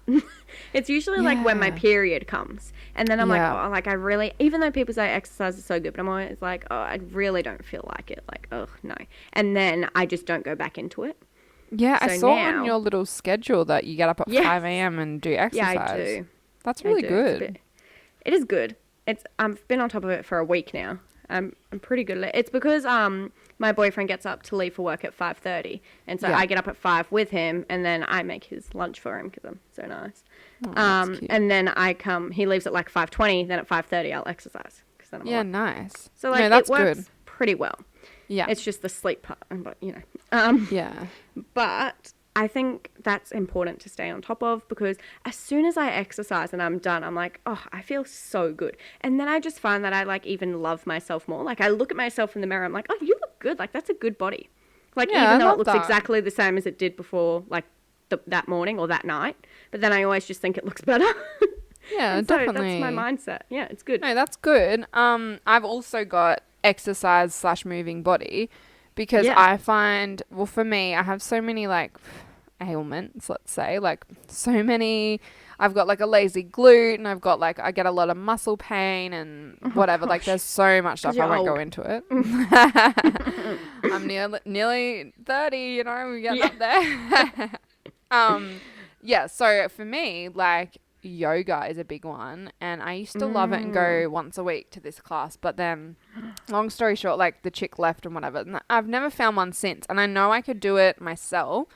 It's usually like when my Yeah. period comes, and then I'm Yeah. like, oh, like I really, even though people say exercise is so good, but I'm always like, oh, I really don't feel like it. Like, oh, no. And then I just don't go back into it. Yeah, I So saw on now, your little schedule that you get up at yes, 5 a.m. and do yeah, I exercise. do. That's I really do. It's a good. bit. It is good. It's I've been on top of it for a week now. I'm pretty good at it. It's because my boyfriend gets up to leave for work at 5:30, and so Yeah. I get up at 5 with him, and then I make his lunch for him because I'm so nice. Oh, that's cute. And then I come. He leaves at like 5:20. Then at 5:30 I'll exercise because then I'm Yeah, awake. nice. So like No, that's it works good. pretty well. Yeah. It's just the sleep part, but Yeah. But I think that's important to stay on top of because as soon as I exercise and I'm done, I'm like, oh, I feel so good. And then I just find that I like even love myself more. Like I look at myself in the mirror, I'm like, oh, you look good. Like that's a good body. Like Yeah, I even though it love looks that. exactly the same as it did before, like that morning or that night. But then I always just think it looks better. Yeah, And so definitely. that's my mindset. Yeah, it's good. No, that's good. I've also got exercise/moving body because Yeah. I find, well, for me, I have so many like ailments, let's say, like so many. I've got like a lazy glute, and I've got like I get a lot of muscle pain and whatever. Like gosh. there's so much 'Cause stuff. I you're won't go old. into it. I'm nearly 30. You know, we're getting Yeah. up there. Yeah. So for me, like yoga is a big one, and I used to love it and go once a week to this class, but then long story short, like the chick left and whatever, and I've never found one since, and I know I could do it myself.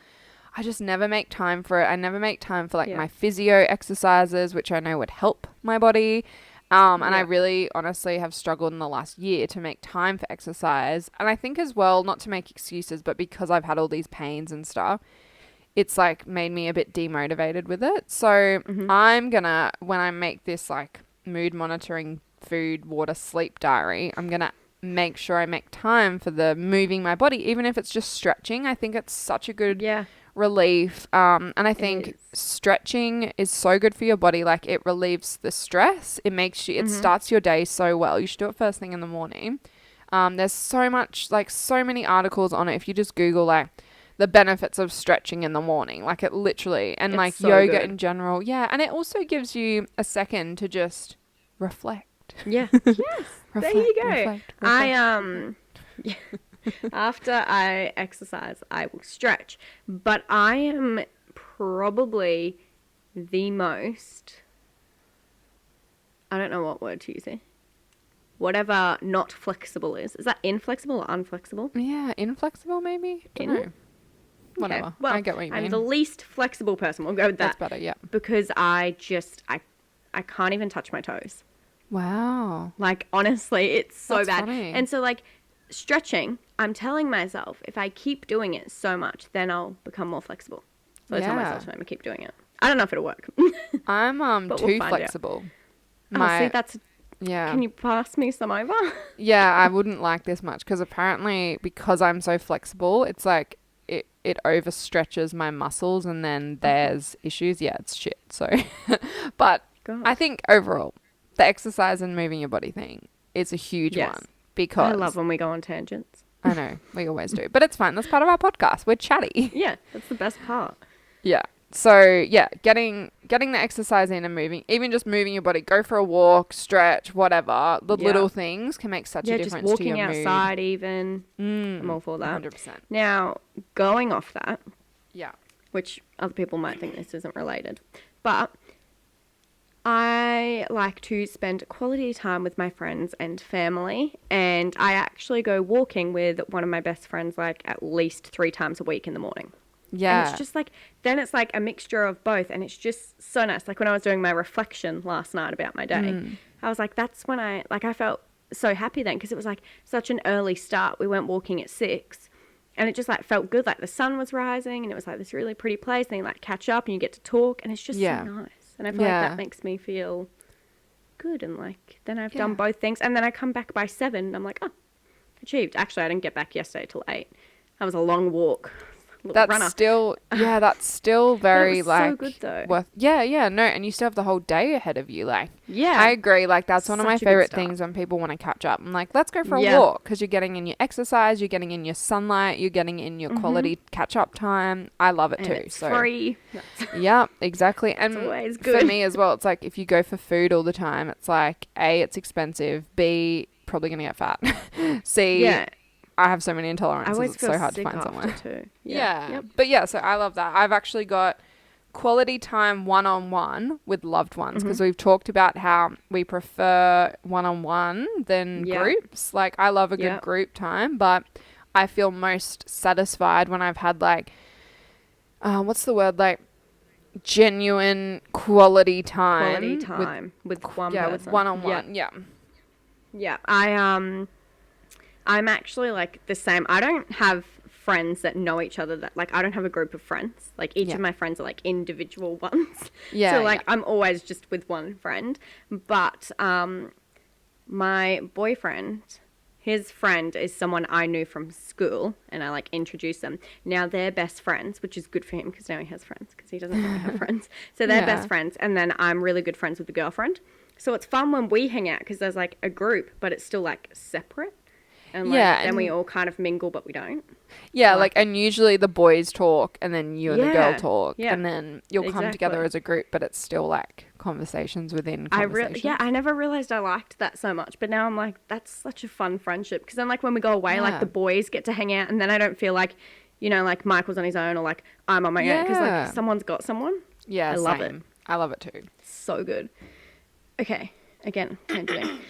I just never make time for it. I never make time for like Yeah. my physio exercises, which I know would help my body. And I Yeah. really honestly have struggled in the last year to make time for exercise. And I think as well, not to make excuses, but because I've had all these pains and stuff, it's like made me a bit demotivated with it. So I'm gonna, when I make this like mood monitoring food, water, sleep diary, I'm gonna make sure I make time for the moving my body, even if it's just stretching. I think it's such a good Yeah. relief. And I think is. stretching is so good for your body. Like it relieves the stress. It makes you, it starts your day so well. You should do it first thing in the morning. There's so much, like so many articles on it. If you just Google like the benefits of stretching in the morning, like it literally, and It's like so yoga good. in general. Yeah. And it also gives you a second to just reflect. Yeah. Yes. There you go. reflect. Yeah. After I exercise, I will stretch. But I am probably the most, I don't know what word to use here. Whatever not flexible is. Is that inflexible or unflexible? Yeah. Inflexible maybe? Don't In? know. Whatever. Okay. Well, I get what you I'm mean. the least flexible person. We'll go with That's that. better. Yeah. Because I can't even touch my toes. Wow. Like, honestly, it's so That's bad. funny. And so, like, stretching, I'm telling myself, if I keep doing it so much, then I'll become more flexible. So I tell Yeah. myself to maybe keep doing it. I don't know if it'll work. I'm But too we'll find out. flexible. See, that's... Yeah. Can you pass me some over? Yeah, I wouldn't like this much because apparently because I'm so flexible, it's like it overstretches my muscles and then there's issues. Yeah, it's shit. So, but God. I think overall, the exercise and moving your body thing is a huge Yes. one because I love when we go on tangents. I know we always do, but it's fine. That's part of our podcast. We're chatty. Yeah, that's the best part. Yeah. So yeah, getting the exercise in and moving, even just moving your body, go for a walk, stretch, whatever. The Yeah. little things can make such a Just difference to walking your outside even. mood. I'm all for that. 100%. Now, going off that, Yeah. which other people might think this isn't related, but I like to spend quality time with my friends and family, and I actually go walking with one of my best friends like at least 3 times a week in the morning. Yeah. And it's just like, then it's like a mixture of both, and it's just so nice. Like when I was doing my reflection last night about my day, I was like, that's when I felt so happy then, because it was like such an early start. We went walking at 6, and it just like felt good. Like the sun was rising, and it was like this really pretty place. Then you like catch up and you get to talk, and it's just Yeah. so nice. And I feel like that makes me feel good, and like then I've done Yeah. both things, and then I come back by 7, and I'm like, oh, achieved. Actually, I didn't get back yesterday till 8. That was a long walk. That's Runner. still, yeah, that's still very was so like good, though. worth. Yeah, no, and you still have the whole day ahead of you. Like, Yeah. I agree. Like, that's one of my Such a good favorite start. things when people want to catch up. I'm like, let's go for a Yeah. walk because you're getting in your exercise, you're getting in your sunlight, you're getting in your quality catch up time. I love it And too. it's So, free. yeah, exactly. And always for good. me as well, it's like if you go for food all the time, it's like A, it's expensive. B, probably gonna get fat. C, Yeah. I have so many I intolerances. always It's feel so hard to sick find after somewhere. too. Yeah. Yep. But yeah, so I love that. I've actually got quality time one-on-one with loved ones because we've talked about how we prefer one-on-one than Yeah. groups. Like, I love a good Yep. group time, but I feel most satisfied when I've had like, what's the word? Like, genuine quality Quality time with, time with one yeah, with person. Yeah. one-on-one. Yeah. Yeah. I'm actually like the same. I don't have friends that know each other that like I don't have a group of friends. Like each Yeah. of my friends are like individual ones. Yeah. So like Yeah. I'm always just with one friend. But my boyfriend, his friend is someone I knew from school and I like introduced them. Now they're best friends, which is good for him because now he has friends because he doesn't really have friends. So they're Yeah. best friends and then I'm really good friends with the girlfriend. So it's fun when we hang out because there's like a group but it's still like separate. And like Yeah, then we and all kind of mingle but we don't. yeah, I like, like it. and usually the boys talk and then you and the girl Yeah. talk Yeah. and then you'll come together Exactly. as a group, but it's still like conversations within I conversations. never realized I liked that so much, but now I'm like, that's such a fun friendship. Because then, like, when we go away, like, Yeah. the boys get to hang out, and then I don't feel like, you know, like, Michael's on his own or, like, I'm on my own. Because, Yeah. like, someone's got someone. Yeah, I love it. same. I love it too. So good. Okay. Again, tangenting.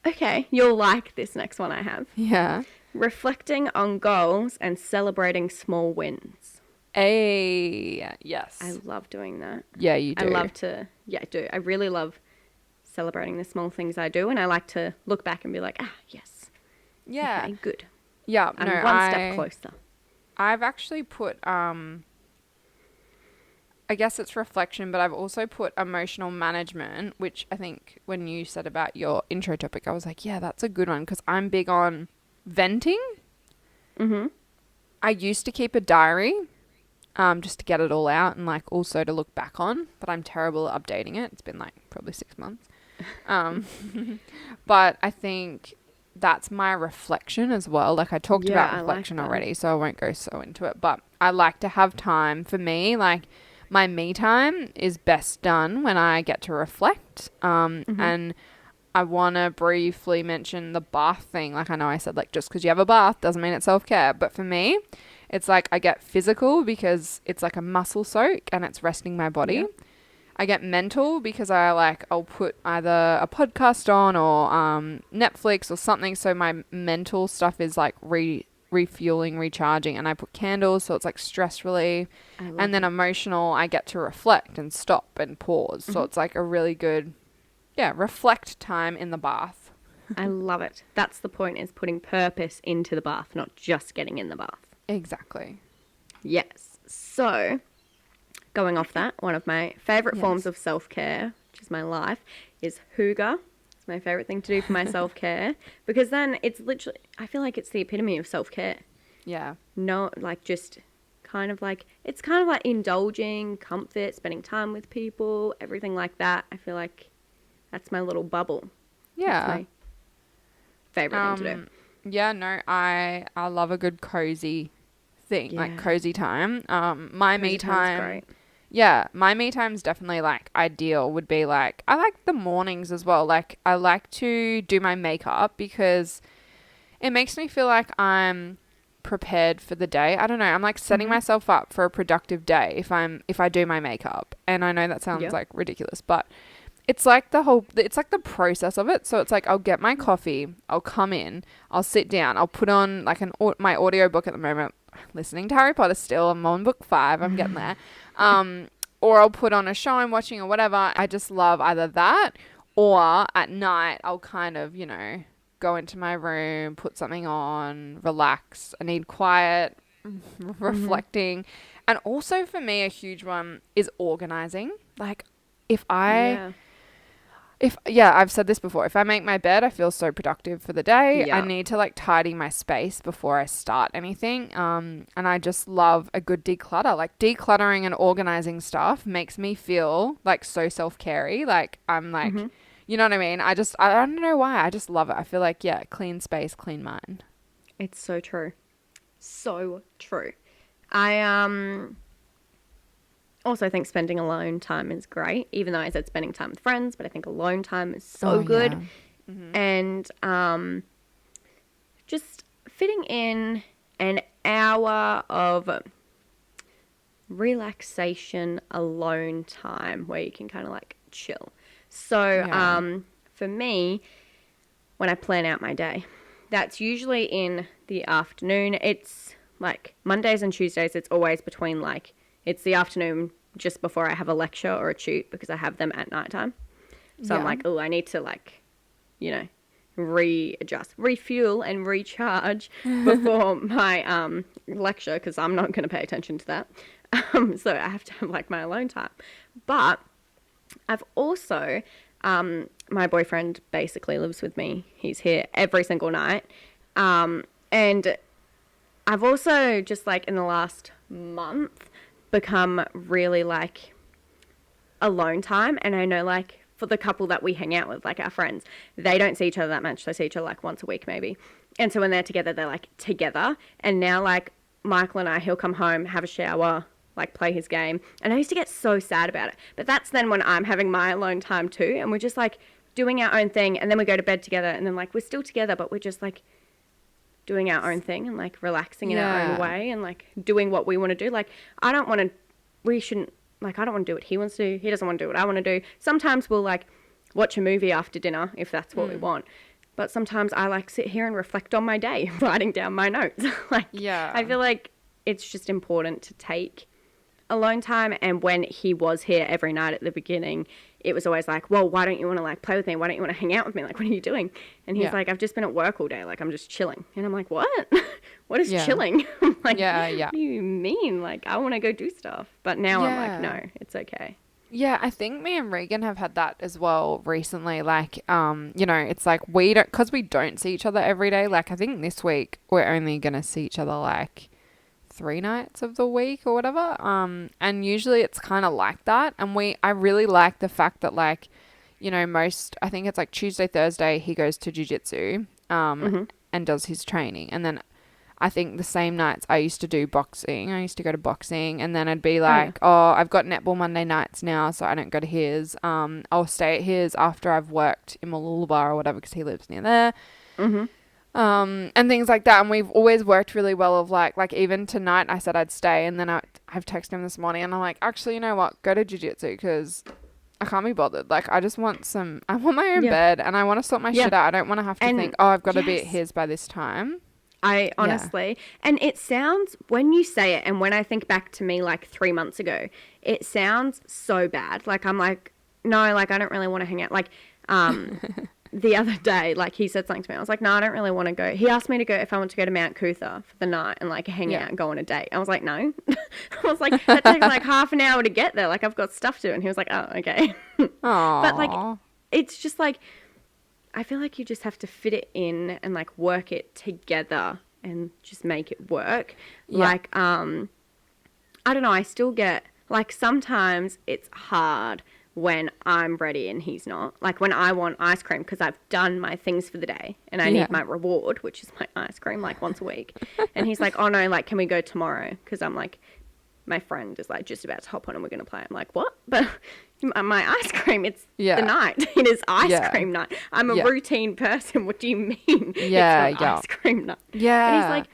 Okay. You'll like this next one I have. Yeah. Reflecting on goals and celebrating small wins. Yes. I love doing that. Yeah, you do. I love to, yeah, I do. I really love celebrating the small things I do, and I like to look back and be like, yes, Yeah. okay, good. Yeah, I'm no, one step closer. I've actually put I guess it's reflection, but I've also put emotional management, which I think when you said about your intro topic, I was like, yeah, that's a good one because I'm big on venting. Mm-hmm. I used to keep a diary, just to get it all out and like also to look back on, but I'm terrible at updating it. It's been like probably 6 months. But I think that's my reflection as well. Like I talked Yeah, about I like reflection that. already, so I won't go so into it, but I like to have time for me. Like my me time is best done when I get to reflect. And I want to briefly mention the bath thing. Like I know I said like just because you have a bath doesn't mean it's self-care, but for me, it's like I get physical because it's like a muscle soak and it's resting my body. Yeah. I get mental because I'll put either a podcast on or Netflix or something so my mental stuff is like refueling, recharging, and I put candles so it's like stress relief. And then emotional, I get to reflect and stop and pause. So it's like a really good reflect time in the bath. I love it. That's the point, is putting purpose into the bath, not just getting in the bath. Exactly. Yes. So, going off that, one of my favourite Yes. forms of self-care, which is my life, is hygge. It's my favourite thing to do for my self-care because then it's literally, I feel like it's the epitome of self-care. Yeah. No, like just kind of like, it's kind of like indulging, comfort, spending time with people, everything like that. I feel like that's my little bubble. Yeah. That's my favourite thing to do. Yeah, no, I love a good cozy thing, like Yeah. cozy time. My me Cozy time's time. great. Yeah, my me time's definitely like ideal would be like I like the mornings as well. Like I like to do my makeup because it makes me feel like I'm prepared for the day. I don't know. I'm like setting myself up for a productive day if I do my makeup. And I know that sounds like ridiculous, but it's like it's like the process of it. So it's like I'll get my coffee, I'll come in, I'll sit down, I'll put on like my audiobook at the moment, listening to Harry Potter still. I'm on book 5, I'm getting there. Or I'll put on a show I'm watching or whatever. I just love either that or at night I'll kind of, go into my room, put something on, relax. I need quiet, reflecting. And also for me, a huge one is organizing. Like I've said this before. If I make my bed, I feel so productive for the day. Yeah. I need to like tidy my space before I start anything. And I just love a good declutter. Like decluttering and organizing stuff makes me feel like so self-carey. Like I'm like, you know what I mean? I don't know why. I just love it. I feel like, clean space, clean mind. It's so true. So true. I also think spending alone time is great, even though I said spending time with friends, but I think alone time is so good. Yeah. And just fitting in an hour of relaxation alone time where you can kind of like chill. So for me, when I plan out my day, that's usually in the afternoon. It's like Mondays and Tuesdays, it's always between like, it's the afternoon just before I have a lecture or a tute because I have them at nighttime. So I'm like, oh, I need to like, you know, readjust, refuel and recharge before my lecture because I'm not going to pay attention to that. So I have to have like my alone time. But I've also, my boyfriend basically lives with me. He's here every single night. And I've also just like in the last month become really like alone time. And I know like for the couple that we hang out with, like our friends, they don't see each other that much. They see each other like once a week maybe. And so when they're together, they're like together. And now like Michael and I, he'll come home, have a shower, like play his game. And I used to get so sad about it. But that's then when I'm having my alone time too. And we're just like doing our own thing. And then we go to bed together. And then like we're still together, but we're just like doing our own thing and like relaxing in our own way and like doing what we want to do. Like I don't want to do what he wants to do. He doesn't want to do what I want to do. Sometimes we'll like watch a movie after dinner if that's what we want. But sometimes I like sit here and reflect on my day, writing down my notes. I feel like it's just important to take alone time. And when he was here every night at the beginning, it was always like, well, why don't you want to like play with me? Why don't you want to hang out with me? Like, what are you doing? And he's like, I've just been at work all day. Like, I'm just chilling. And I'm like, what? What is chilling? I'm like, what do you mean? Like, I want to go do stuff. But now I'm like, no, it's okay. Yeah, I think me and Regan have had that as well recently. Like, you know, it's like because we don't see each other every day. Like, I think this week we're only going to see each other like 3 nights of the week or whatever. And usually it's kind of like that. And I really like the fact that like, you know, I think it's like Tuesday, Thursday, he goes to jiu-jitsu, and does his training. And then I think the same nights I used to do boxing. I used to go to boxing and then I'd be like, I've got netball Monday nights now, so I don't go to his. I'll stay at his after I've worked in Mooloolaba or whatever because he lives near there. And things like that. And we've always worked really well of like even tonight I said I'd stay and then I've texted him this morning and I'm like, actually, you know what? Go to jiu-jitsu because I can't be bothered. Like I want my own bed and I want to sort my shit out. I don't want to have to think, I've got to be at his by this time. I honestly, and it sounds, when you say it and when I think back to me like 3 months ago, it sounds so bad. Like I'm like, no, like I don't really want to hang out. Like the other day, like he said something to me. I was like, no, I don't really want to go. He asked me to go if I want to go to Mount Cootha for the night and like hang out and go on a date. I was like, no. I was like, that takes like half an hour to get there. Like I've got stuff to do. And he was like, oh, okay. But like, it's just like, I feel like you just have to fit it in and like work it together and just make it work. Like, I don't know. I still get like, sometimes it's hard when I'm ready and he's not. Like when I want ice cream because I've done my things for the day and I need my reward, which is my ice cream like once a week. And he's like, oh no, like can we go tomorrow? Because I'm like, my friend is like just about to hop on and we're going to play. I'm like, what? But my ice cream, it's the night. It is ice cream night. I'm a routine person. What do you mean? It's not ice cream night. Yeah. And he's like,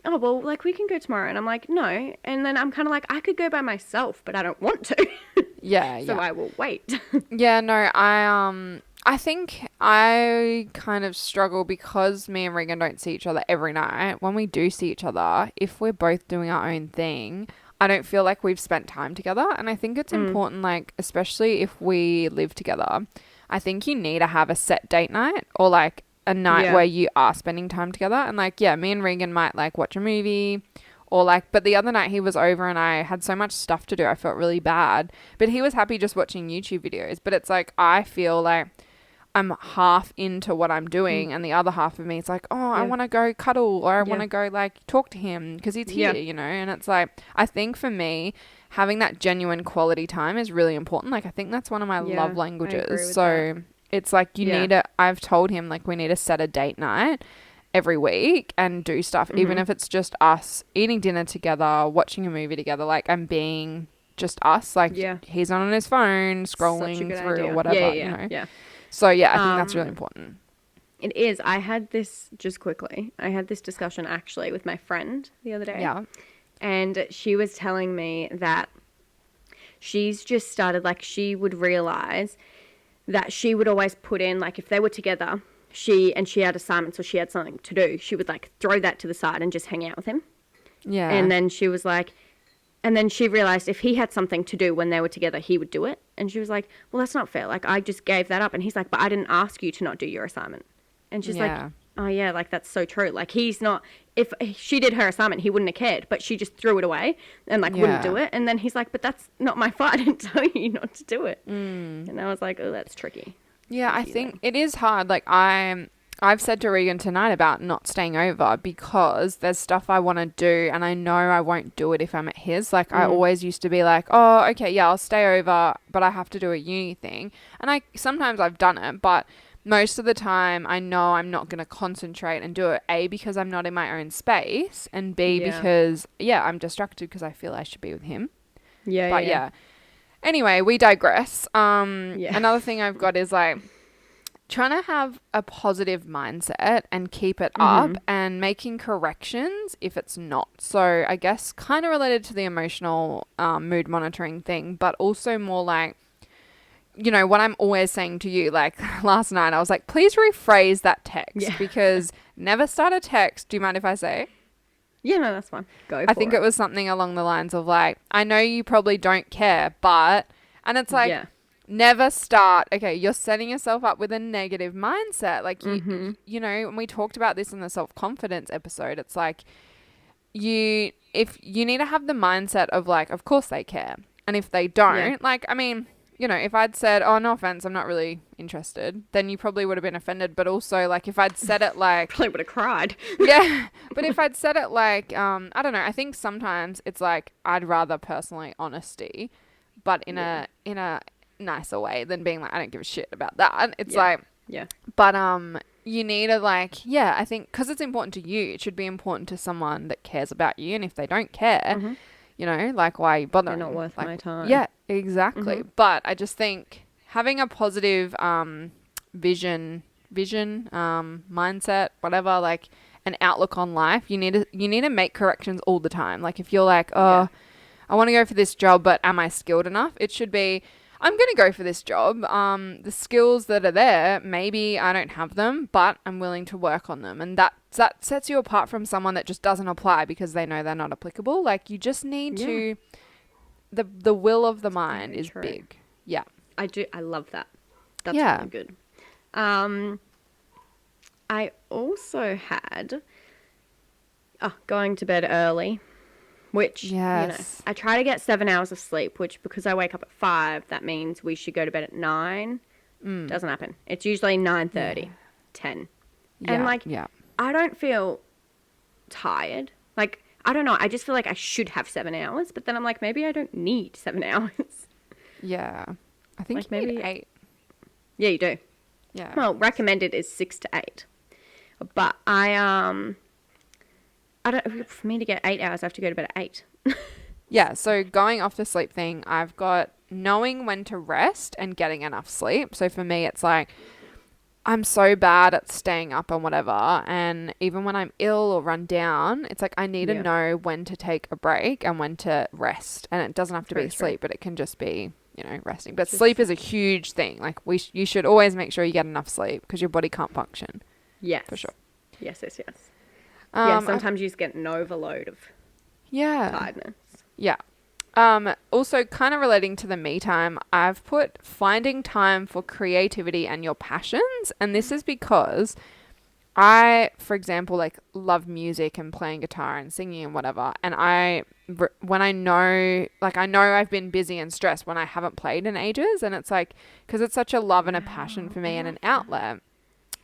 oh, well, like we can go tomorrow. And I'm like, no. And then I'm kind of like, I could go by myself, but I don't want to. So I will wait. I think I kind of struggle because me and Regan don't see each other every night. When we do see each other, if we're both doing our own thing, I don't feel like we've spent time together. And I think it's important, like, especially if we live together, I think you need to have a set date night or like a night where you are spending time together. And like, me and Regan might like watch a movie or like, but the other night he was over and I had so much stuff to do. I felt really bad, but he was happy just watching YouTube videos. But it's like, I feel like I'm half into what I'm doing and the other half of me is like, I want to go cuddle or I want to go like talk to him because he's here, you know. And it's like, I think for me, having that genuine quality time is really important. Like I think that's one of my love languages. So it's like I've told him like we need to set a date night every week and do stuff, even if it's just us eating dinner together, watching a movie together, like I'm being just us, like he's not on his phone scrolling through or whatever, you know. So I think that's really important. It is. I had this, just quickly, I had this discussion actually with my friend the other day. Yeah. And she was telling me that she's just started, like, she would realize that she would always put in, like, if they were together, she had assignments or she had something to do, she would, like, throw that to the side and just hang out with him. Yeah. And then she was like, and then she realized if he had something to do when they were together, he would do it. And she was like, well, that's not fair. Like, I just gave that up. And he's like, but I didn't ask you to not do your assignment. And she's like, oh, yeah, like, that's so true. Like, he's not, if she did her assignment, he wouldn't have cared. But she just threw it away and, like, wouldn't do it. And then he's like, but that's not my fault. I didn't tell you not to do it. And I was like, oh, that's tricky. Yeah, I think it is hard. Like, I've said to Regan tonight about not staying over because there's stuff I want to do and I know I won't do it if I'm at his. Like, I always used to be like, oh, okay, yeah, I'll stay over, but I have to do a uni thing. And sometimes I've done it, but most of the time I know I'm not going to concentrate and do it, A, because I'm not in my own space, and B, because, I'm distracted because I feel I should be with him. Yeah. Anyway, we digress. Another thing I've got is, like, trying to have a positive mindset and keep it up and making corrections if it's not. So I guess kind of related to the emotional mood monitoring thing, but also more like, you know, what I'm always saying to you, like last night, I was like, please rephrase that text because never start a text. Do you mind if I say? Yeah, no, that's fine. Go for it. I think it was something along the lines of like, I know you probably don't care, but, and it's like, never start. Okay, you're setting yourself up with a negative mindset. Like, you know, and we talked about this in the self-confidence episode. It's like, if you need to have the mindset of like, of course they care. And if they don't, like, I mean, you know, if I'd said, oh, no offense, I'm not really interested, then you probably would have been offended. But also, like, if I'd said it like... probably would have cried. Yeah. But if I'd said it like, I don't know, I think sometimes it's like, I'd rather personally honesty, but in a nicer way than being like, I don't give a shit about that. It's like... Yeah. But you need to like, I think, because it's important to you, it should be important to someone that cares about you. And if they don't care... You know, like, why are you bothering? They're not worth like, my time. Yeah, exactly. But I just think having a positive vision, mindset, whatever, like an outlook on life, you need to make corrections all the time. Like, if you're like, I want to go for this job, but am I skilled enough? It should be, I'm going to go for this job. The skills that are there, maybe I don't have them, but I'm willing to work on them. And that sets you apart from someone that just doesn't apply because they know they're not applicable. Like, you just need to, the will of the mind is big. Yeah. I love that. That's really good. I also had going to bed early. Which, you know, I try to get 7 hours of sleep, which because I wake up at 5, that means we should go to bed at 9. Doesn't happen. It's usually 9:30, 10. And, like, I don't feel tired. Like, I don't know. I just feel like I should have 7 hours. But then I'm like, maybe I don't need 7 hours. Yeah. I think like you maybe need 8. Yeah, you do. Yeah. Well, recommended is 6 to 8. But I don't, for me to get 8 hours, I have to go to bed at 8. Yeah, so going off the sleep thing, I've got knowing when to rest and getting enough sleep. So for me, it's like, I'm so bad at staying up and whatever. And even when I'm ill or run down, it's like, I need to know when to take a break and when to rest. And it doesn't have to be sleep, but it can just be, you know, resting. But sleep is a huge thing. Like, you should always make sure you get enough sleep because your body can't function. Yes. For sure. Yes. Sometimes you just get an overload of tiredness. Yeah. Also, kind of relating to the me time, I've put finding time for creativity and your passions. And this is because I, for example, like love music and playing guitar and singing and whatever. And when I know I've been busy and stressed when I haven't played in ages. And it's like, because it's such a love and a passion for me and an outlet.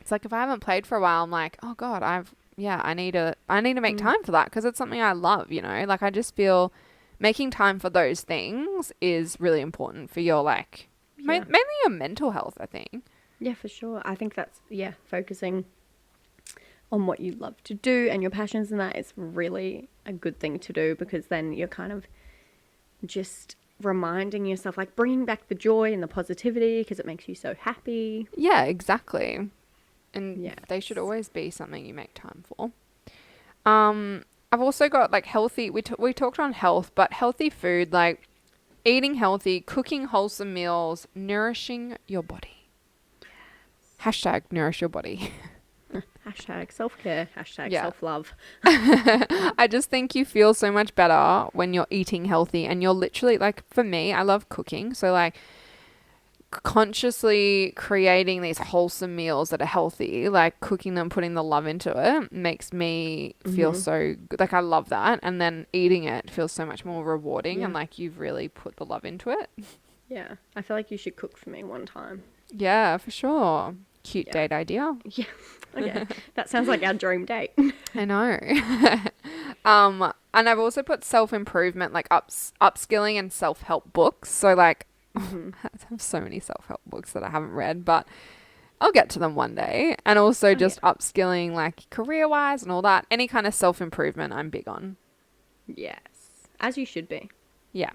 It's like, if I haven't played for a while, I'm like, oh God, I need to make time for that because it's something I love, you know? Like, I just feel making time for those things is really important for your, like, mainly your mental health, I think. Yeah, for sure. I think that's, focusing on what you love to do and your passions and that is really a good thing to do because then you're kind of just reminding yourself, like, bringing back the joy and the positivity because it makes you so happy. Yeah, exactly. And Yes. they should always be something you make time for. I've also got like healthy, we talked on health, but healthy food, like eating healthy, cooking wholesome meals, nourishing your body. Hashtag nourish your body. Hashtag self-care, hashtag Yeah. self-love. I just think you feel so much better when you're eating healthy and you're literally like, for me, I love cooking. So like consciously creating these wholesome meals that are healthy, like cooking them, putting the love into it makes me feel so good. Like I love that. And then eating it feels so much more rewarding and like you've really put the love into it. Yeah. I feel like you should cook for me one time. Yeah, for sure. Cute date idea. Yeah. Okay. That sounds like our dream date. I know. And I've also put self-improvement, like upskilling and self-help books. So like, I have so many self-help books that I haven't read, but I'll get to them one day. And also just upskilling, like career-wise and all that. Any kind of self-improvement I'm big on. Yes. As you should be. Yeah.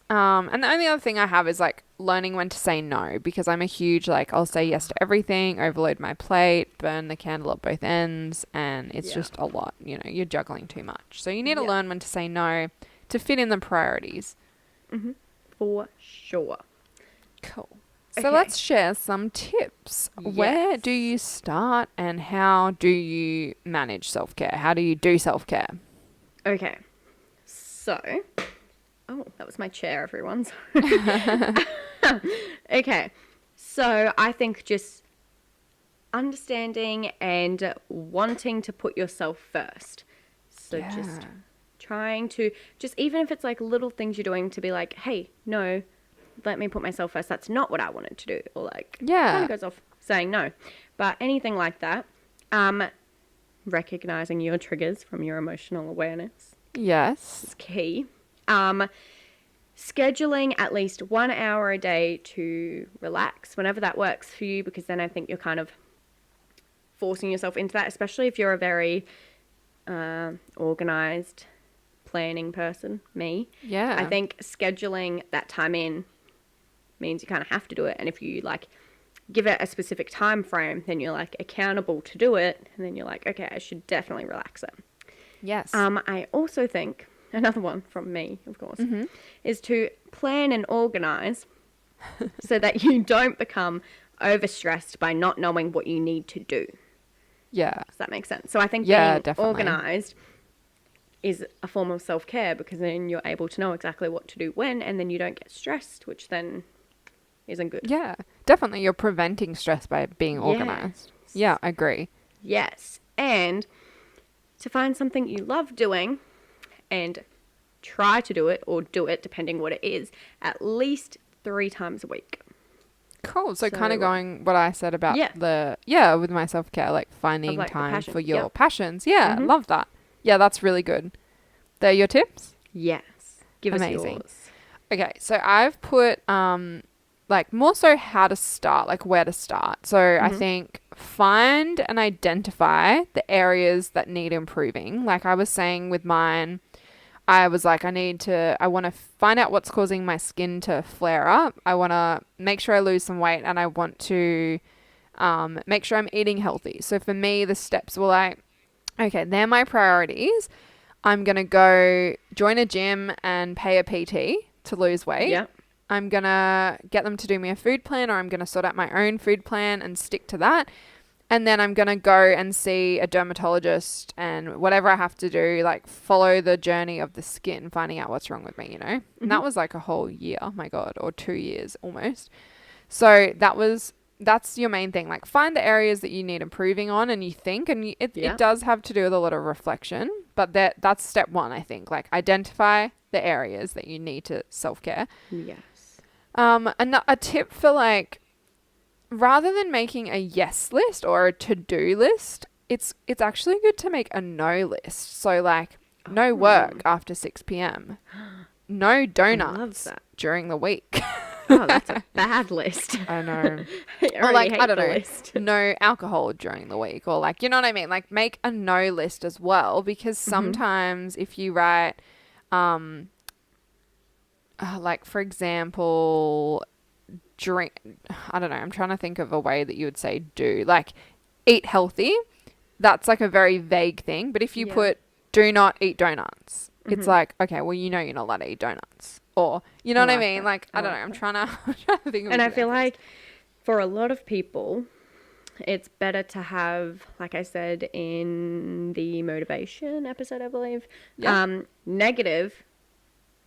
And the only other thing I have is like learning when to say no, because I'm a huge, like, I'll say yes to everything, overload my plate, burn the candle at both ends, and it's just a lot, you know, you're juggling too much. So you need to learn when to say no to fit in the priorities. For sure. Cool. So let's share some tips. Yes. Where do you start and how do you manage self-care? How do you do self-care? Okay. So, oh, that was my chair, everyone. Okay. So I think just understanding and wanting to put yourself first. So just trying to, just even if it's like little things you're doing to be like, hey, no, let me put myself first. That's not what I wanted to do. Or like, kind of goes off saying no. But anything like that, recognizing your triggers from your emotional awareness. Yes. Is key. Scheduling at least 1 hour a day to relax whenever that works for you, because then I think you're kind of forcing yourself into that, especially if you're a very organized planning person, me. Yeah. I think scheduling that time in means you kind of have to do it. And if you like give it a specific time frame, then you're like accountable to do it. And then you're like, okay, I should definitely relax it. Yes. I also think another one from me, of course, is to plan and organize so that you don't become overstressed by not knowing what you need to do. Yeah. Does that make sense? So I think Yeah, being definitely. organized is a form of self-care, because then you're able to know exactly what to do when, and then you don't get stressed, which then isn't good. Yeah, definitely. You're preventing stress by being organized. Yeah, I agree. Yes. And to find something you love doing and try to do it, or do it, depending what it is, at least 3 times a week. Cool. So kind of going what I said about with my self-care, like finding like time for your passions. Yeah, love that. Yeah, that's really good. They're your tips? Yes. Give us yours. Okay, so I've put like more so how to start, like where to start. So I think find and identify the areas that need improving. Like I was saying with mine, I was like, I want to find out what's causing my skin to flare up. I want to make sure I lose some weight, and I want to make sure I'm eating healthy. So for me, the steps were like, okay, they're my priorities. I'm going to go join a gym and pay a PT to lose weight. Yeah. I'm going to get them to do me a food plan, or I'm going to sort out my own food plan and stick to that. And then I'm going to go and see a dermatologist and whatever I have to do, like follow the journey of the skin, finding out what's wrong with me, you know? And that was like a whole year, my God, or 2 years almost. So that's your main thing. Like find the areas that you need improving on, and you think, and it does have to do with a lot of reflection, but that's step 1, I think. Like identify the areas that you need to self-care. Yes. And a tip for like, rather than making a yes list or a to-do list, it's actually good to make a no list. So like no work after 6 p.m. No donuts during the week. Oh, that's a bad list. I know. Or like, I don't know. List. No alcohol during the week, or like, you know what I mean? Like make a no list as well, because sometimes if you write, like for example, drink, I don't know, I'm trying to think of a way that you would say do, like eat healthy, that's like a very vague thing. But if you put do not eat donuts, it's like, okay, well, you know you're not allowed to eat donuts. Or, you know what I mean? That. Like, I don't know. I'm trying to think of And I examples. feel like for a lot of people, it's better to have, like I said in the motivation episode, I believe, negative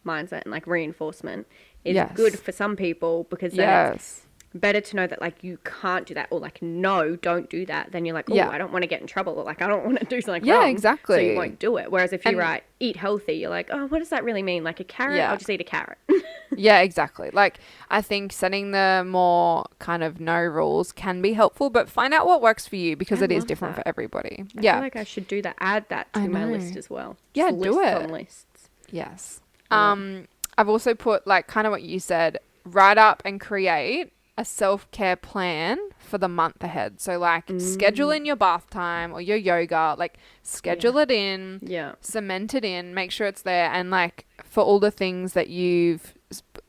mindset and like reinforcement is good for some people, because then it's better to know that like you can't do that, or like no, don't do that. Then you're like, oh, I don't want to get in trouble, or like I don't want to do something wrong. Exactly. So you won't do it. Whereas if you write eat healthy, you're like, oh, what does that really mean? Like a carrot? I'll just eat a carrot. Yeah, exactly. Like, I think setting the more kind of no rules can be helpful, but find out what works for you, because it is different for everybody. I feel like I should do that. Add that to my list as well. Yeah, just do lists it. on lists. Yes. I've also put like kind of what you said, write up and create a self-care plan for the month ahead. So like schedule in your bath time or your yoga, like schedule it in, cement it in, make sure it's there. And like for all the things that you've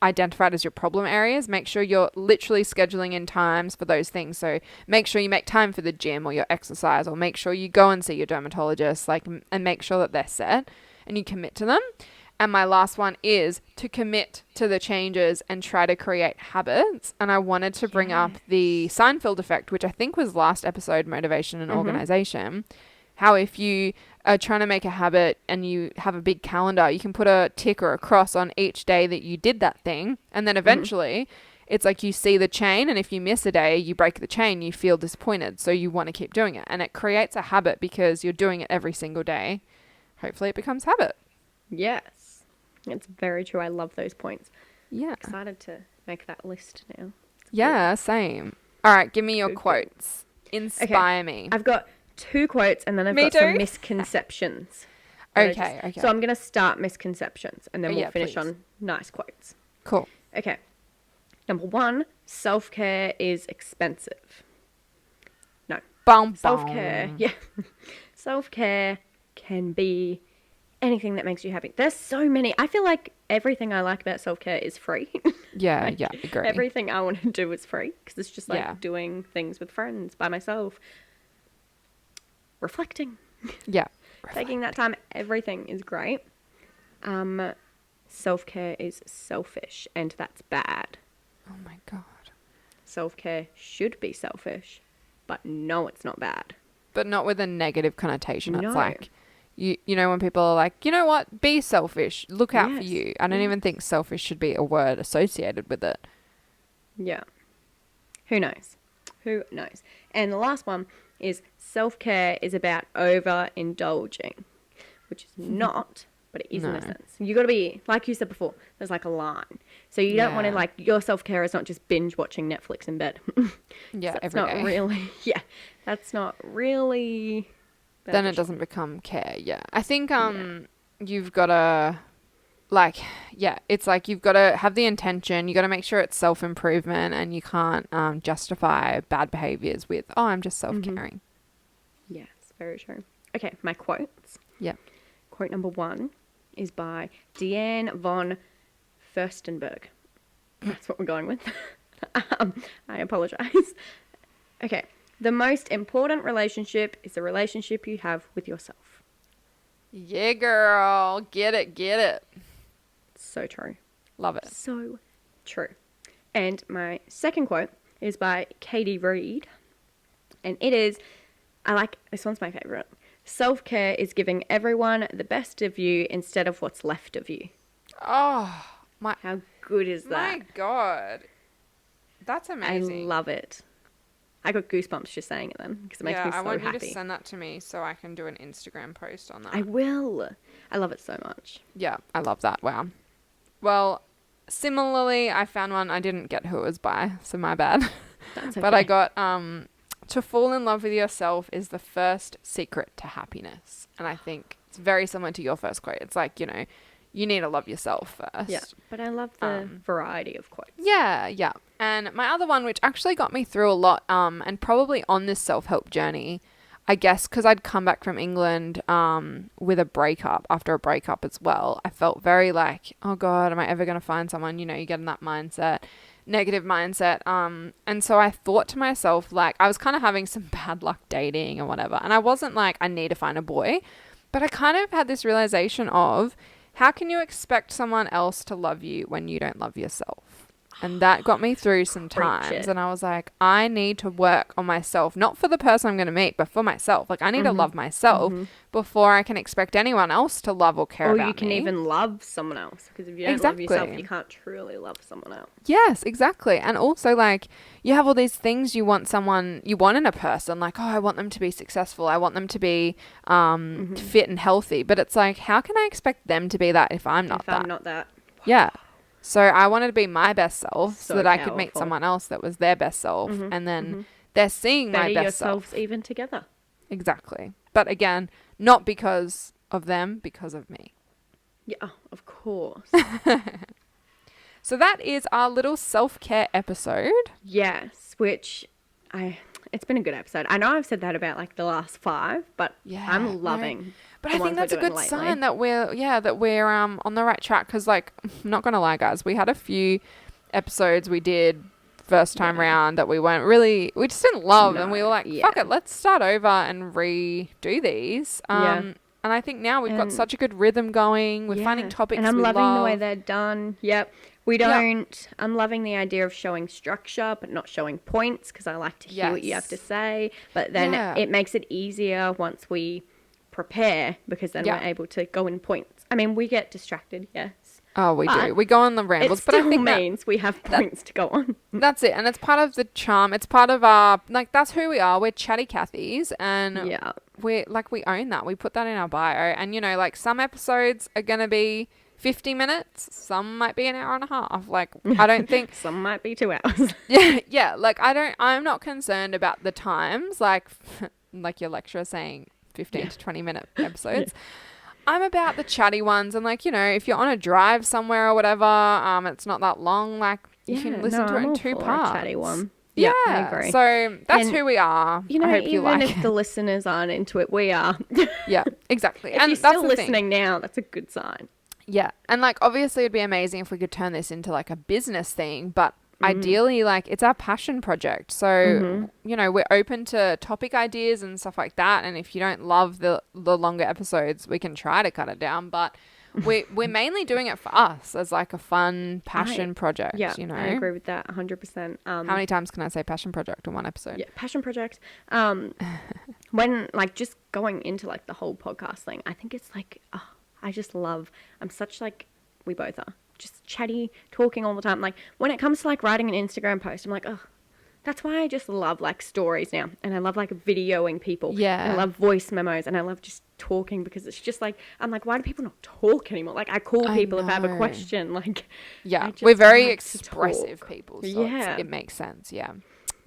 identified as your problem areas, make sure you're literally scheduling in times for those things. So make sure you make time for the gym or your exercise, or make sure you go and see your dermatologist, like, and make sure that they're set and you commit to them. And my last one is to commit to the changes and try to create habits. And I wanted to bring up the Seinfeld effect, which I think was last episode, motivation and organization. How if you are trying to make a habit and you have a big calendar, you can put a tick or a cross on each day that you did that thing. And then eventually it's like you see the chain, and if you miss a day, you break the chain, you feel disappointed. So you want to keep doing it. And it creates a habit because you're doing it every single day. Hopefully it becomes habit. Yes. It's very true. I love those points. Yeah. Excited to make that list now. Yeah, same. All right, give me your quotes. Inspire me. I've got 2 quotes, and then I've got some misconceptions. Okay. So I'm going to start misconceptions, and then we'll finish on nice quotes. Cool. Okay. Number 1, self-care is expensive. No. Self-care, self-care can be anything that makes you happy. There's so many. I feel like everything I like about self-care is free. Yeah, agree. Everything I want to do is free, because it's just like doing things with friends, by myself, reflecting. Taking that time. Everything is great. Self-care is selfish, and that's bad. Oh my God. Self-care should be selfish, but no, it's not bad. But not with a negative connotation. It's like, you know, when people are like, you know what, be selfish, look out for you. I don't even think selfish should be a word associated with it. Yeah. Who knows? And the last one is self-care is about overindulging, which is not, but it is in a sense. You got to be, like you said before, there's like a line. So you don't want to, like, your self-care is not just binge watching Netflix in bed. Every day. That's not really beneficial. Then it doesn't become care. I think you've got to, like, it's like you've got to have the intention. You got to make sure it's self-improvement, and you can't justify bad behaviors with, oh, I'm just self-caring. Yes, very true. Okay, my quotes. Quote number 1 is by Deanne von Furstenberg. That's what we're going with. I apologize. Okay. The most important relationship is the relationship you have with yourself. Yeah, girl. Get it. So true. Love it. So true. And my second quote is by Katie Reed. And it is, this one's my favorite. Self-care is giving everyone the best of you instead of what's left of you. Oh, how good is that? My God. That's amazing. I love it. I got goosebumps just saying it then, because it makes me so happy. I want you to send that to me so I can do an Instagram post on that. I will. I love it so much. Yeah, I love that. Wow. Well, similarly, I found one. I didn't get who it was by, so my bad. That's okay. But I got, to fall in love with yourself is the first secret to happiness. And I think it's very similar to your first quote. It's like, you know, you need to love yourself first. Yeah, but I love the variety of quotes. Yeah. And my other one, which actually got me through a lot, and probably on this self-help journey, I guess because I'd come back from England with a breakup, after a breakup as well, I felt very like, oh God, am I ever going to find someone? You know, you get in that mindset, negative mindset. And so I thought to myself, like, I was kind of having some bad luck dating and whatever. And I wasn't like, I need to find a boy. But I kind of had this realization of, how can you expect someone else to love you when you don't love yourself? And that got me through some times. And I was like, I need to work on myself, not for the person I'm going to meet, but for myself. Like, I need to love myself before I can expect anyone else to love or care about me. Or you can even love someone else. Because if you don't love yourself, you can't truly love someone else. Yes, exactly. And also, like, you have all these things you want in a person. Like, oh, I want them to be successful. I want them to be fit and healthy. But it's like, how can I expect them to be that if I'm not that? I'm not that. Yeah. So I wanted to be my best self so that powerful. I could meet someone else that was their best self. And then they're seeing my best self. Yourselves even together. Exactly. But again, not because of them, because of me. Yeah, of course. So that is our little self-care episode. Yes, it's been a good episode. I know I've said that about like the last 5, but I'm loving. But I think that's a good sign that we're on the right track. Because, like, I'm not gonna lie, guys, we had a few episodes we did first time round that we just didn't love, and we were like, fuck it, let's start over and redo these. And I think now we've got such a good rhythm going. We're finding topics, and I'm loving the way they're done. Yep. I'm loving the idea of showing structure, but not showing points, because I like to hear what you have to say. But then it makes it easier once we prepare, because then we're able to go in points. I mean, we get distracted, yes. Oh, we do. We go on the rambles, but I think means we have points to go on. That's it. And it's part of the charm. It's part of our, like, that's who we are. We're chatty Cathys, and we own that. We put that in our bio. And, you know, like, some episodes are going to be 50 minutes. Some might be an hour and a half. Like, I don't think some might be 2 hours. Yeah. Like, I'm not concerned about the times, like your lecturer saying 15 to 20 minute episodes. I'm about the chatty ones, and, like, you know, if you're on a drive somewhere or whatever, it's not that long, like, you can listen to it in 2 parts. Chatty one. Yeah, I agree. So that's who we are. You know, I hope even you like if the listeners aren't into it, we are. Yeah, exactly. If and you're that's still listening now, that's a good sign. Yeah, and, like, obviously it'd be amazing if we could turn this into, like, a business thing, but ideally, like, it's our passion project. So, you know, we're open to topic ideas and stuff like that. And if you don't love the longer episodes, we can try to cut it down. But we're mainly doing it for us as, like, a fun passion project. Yeah, you know? I agree with that 100%. How many times can I say passion project in one episode? Yeah, passion project. When, like, just going into, like, the whole podcast thing, I think it's like, I just love, I'm such, like, we both are. Just chatty, talking all the time. Like, when it comes to, like, writing an Instagram post, I'm like, that's why I just love, like, stories now. And I love, like, videoing people. Yeah. And I love voice memos, and I love just talking, because it's just like, I'm like, why do people not talk anymore? Like, I call people if I have a question. Like, we're very expressive people, so it makes sense. Yeah.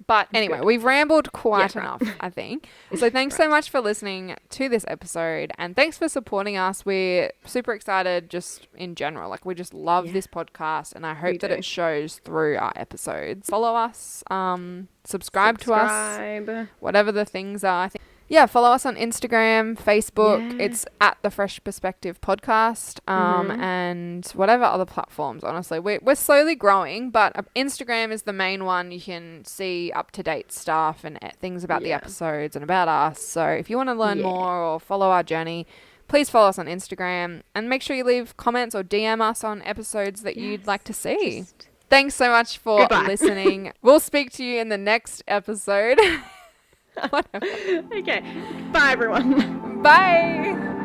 But anyway, we've rambled quite enough, I think. So thanks so much for listening to this episode, and thanks for supporting us. We're super excited just in general. Like, we just love this podcast, and I hope that it shows through our episodes. Follow us, subscribe to us, whatever the things are. I think. Yeah, follow us on Instagram, Facebook. It's at the Fresh Perspective Podcast, and whatever other platforms, honestly. We're slowly growing, but Instagram is the main one. You can see up-to-date stuff and things about the episodes and about us. So if you want to learn more or follow our journey, please follow us on Instagram, and make sure you leave comments or DM us on episodes that you'd like to see. Thanks so much for listening. We'll speak to you in the next episode. Okay. Bye, everyone. Bye.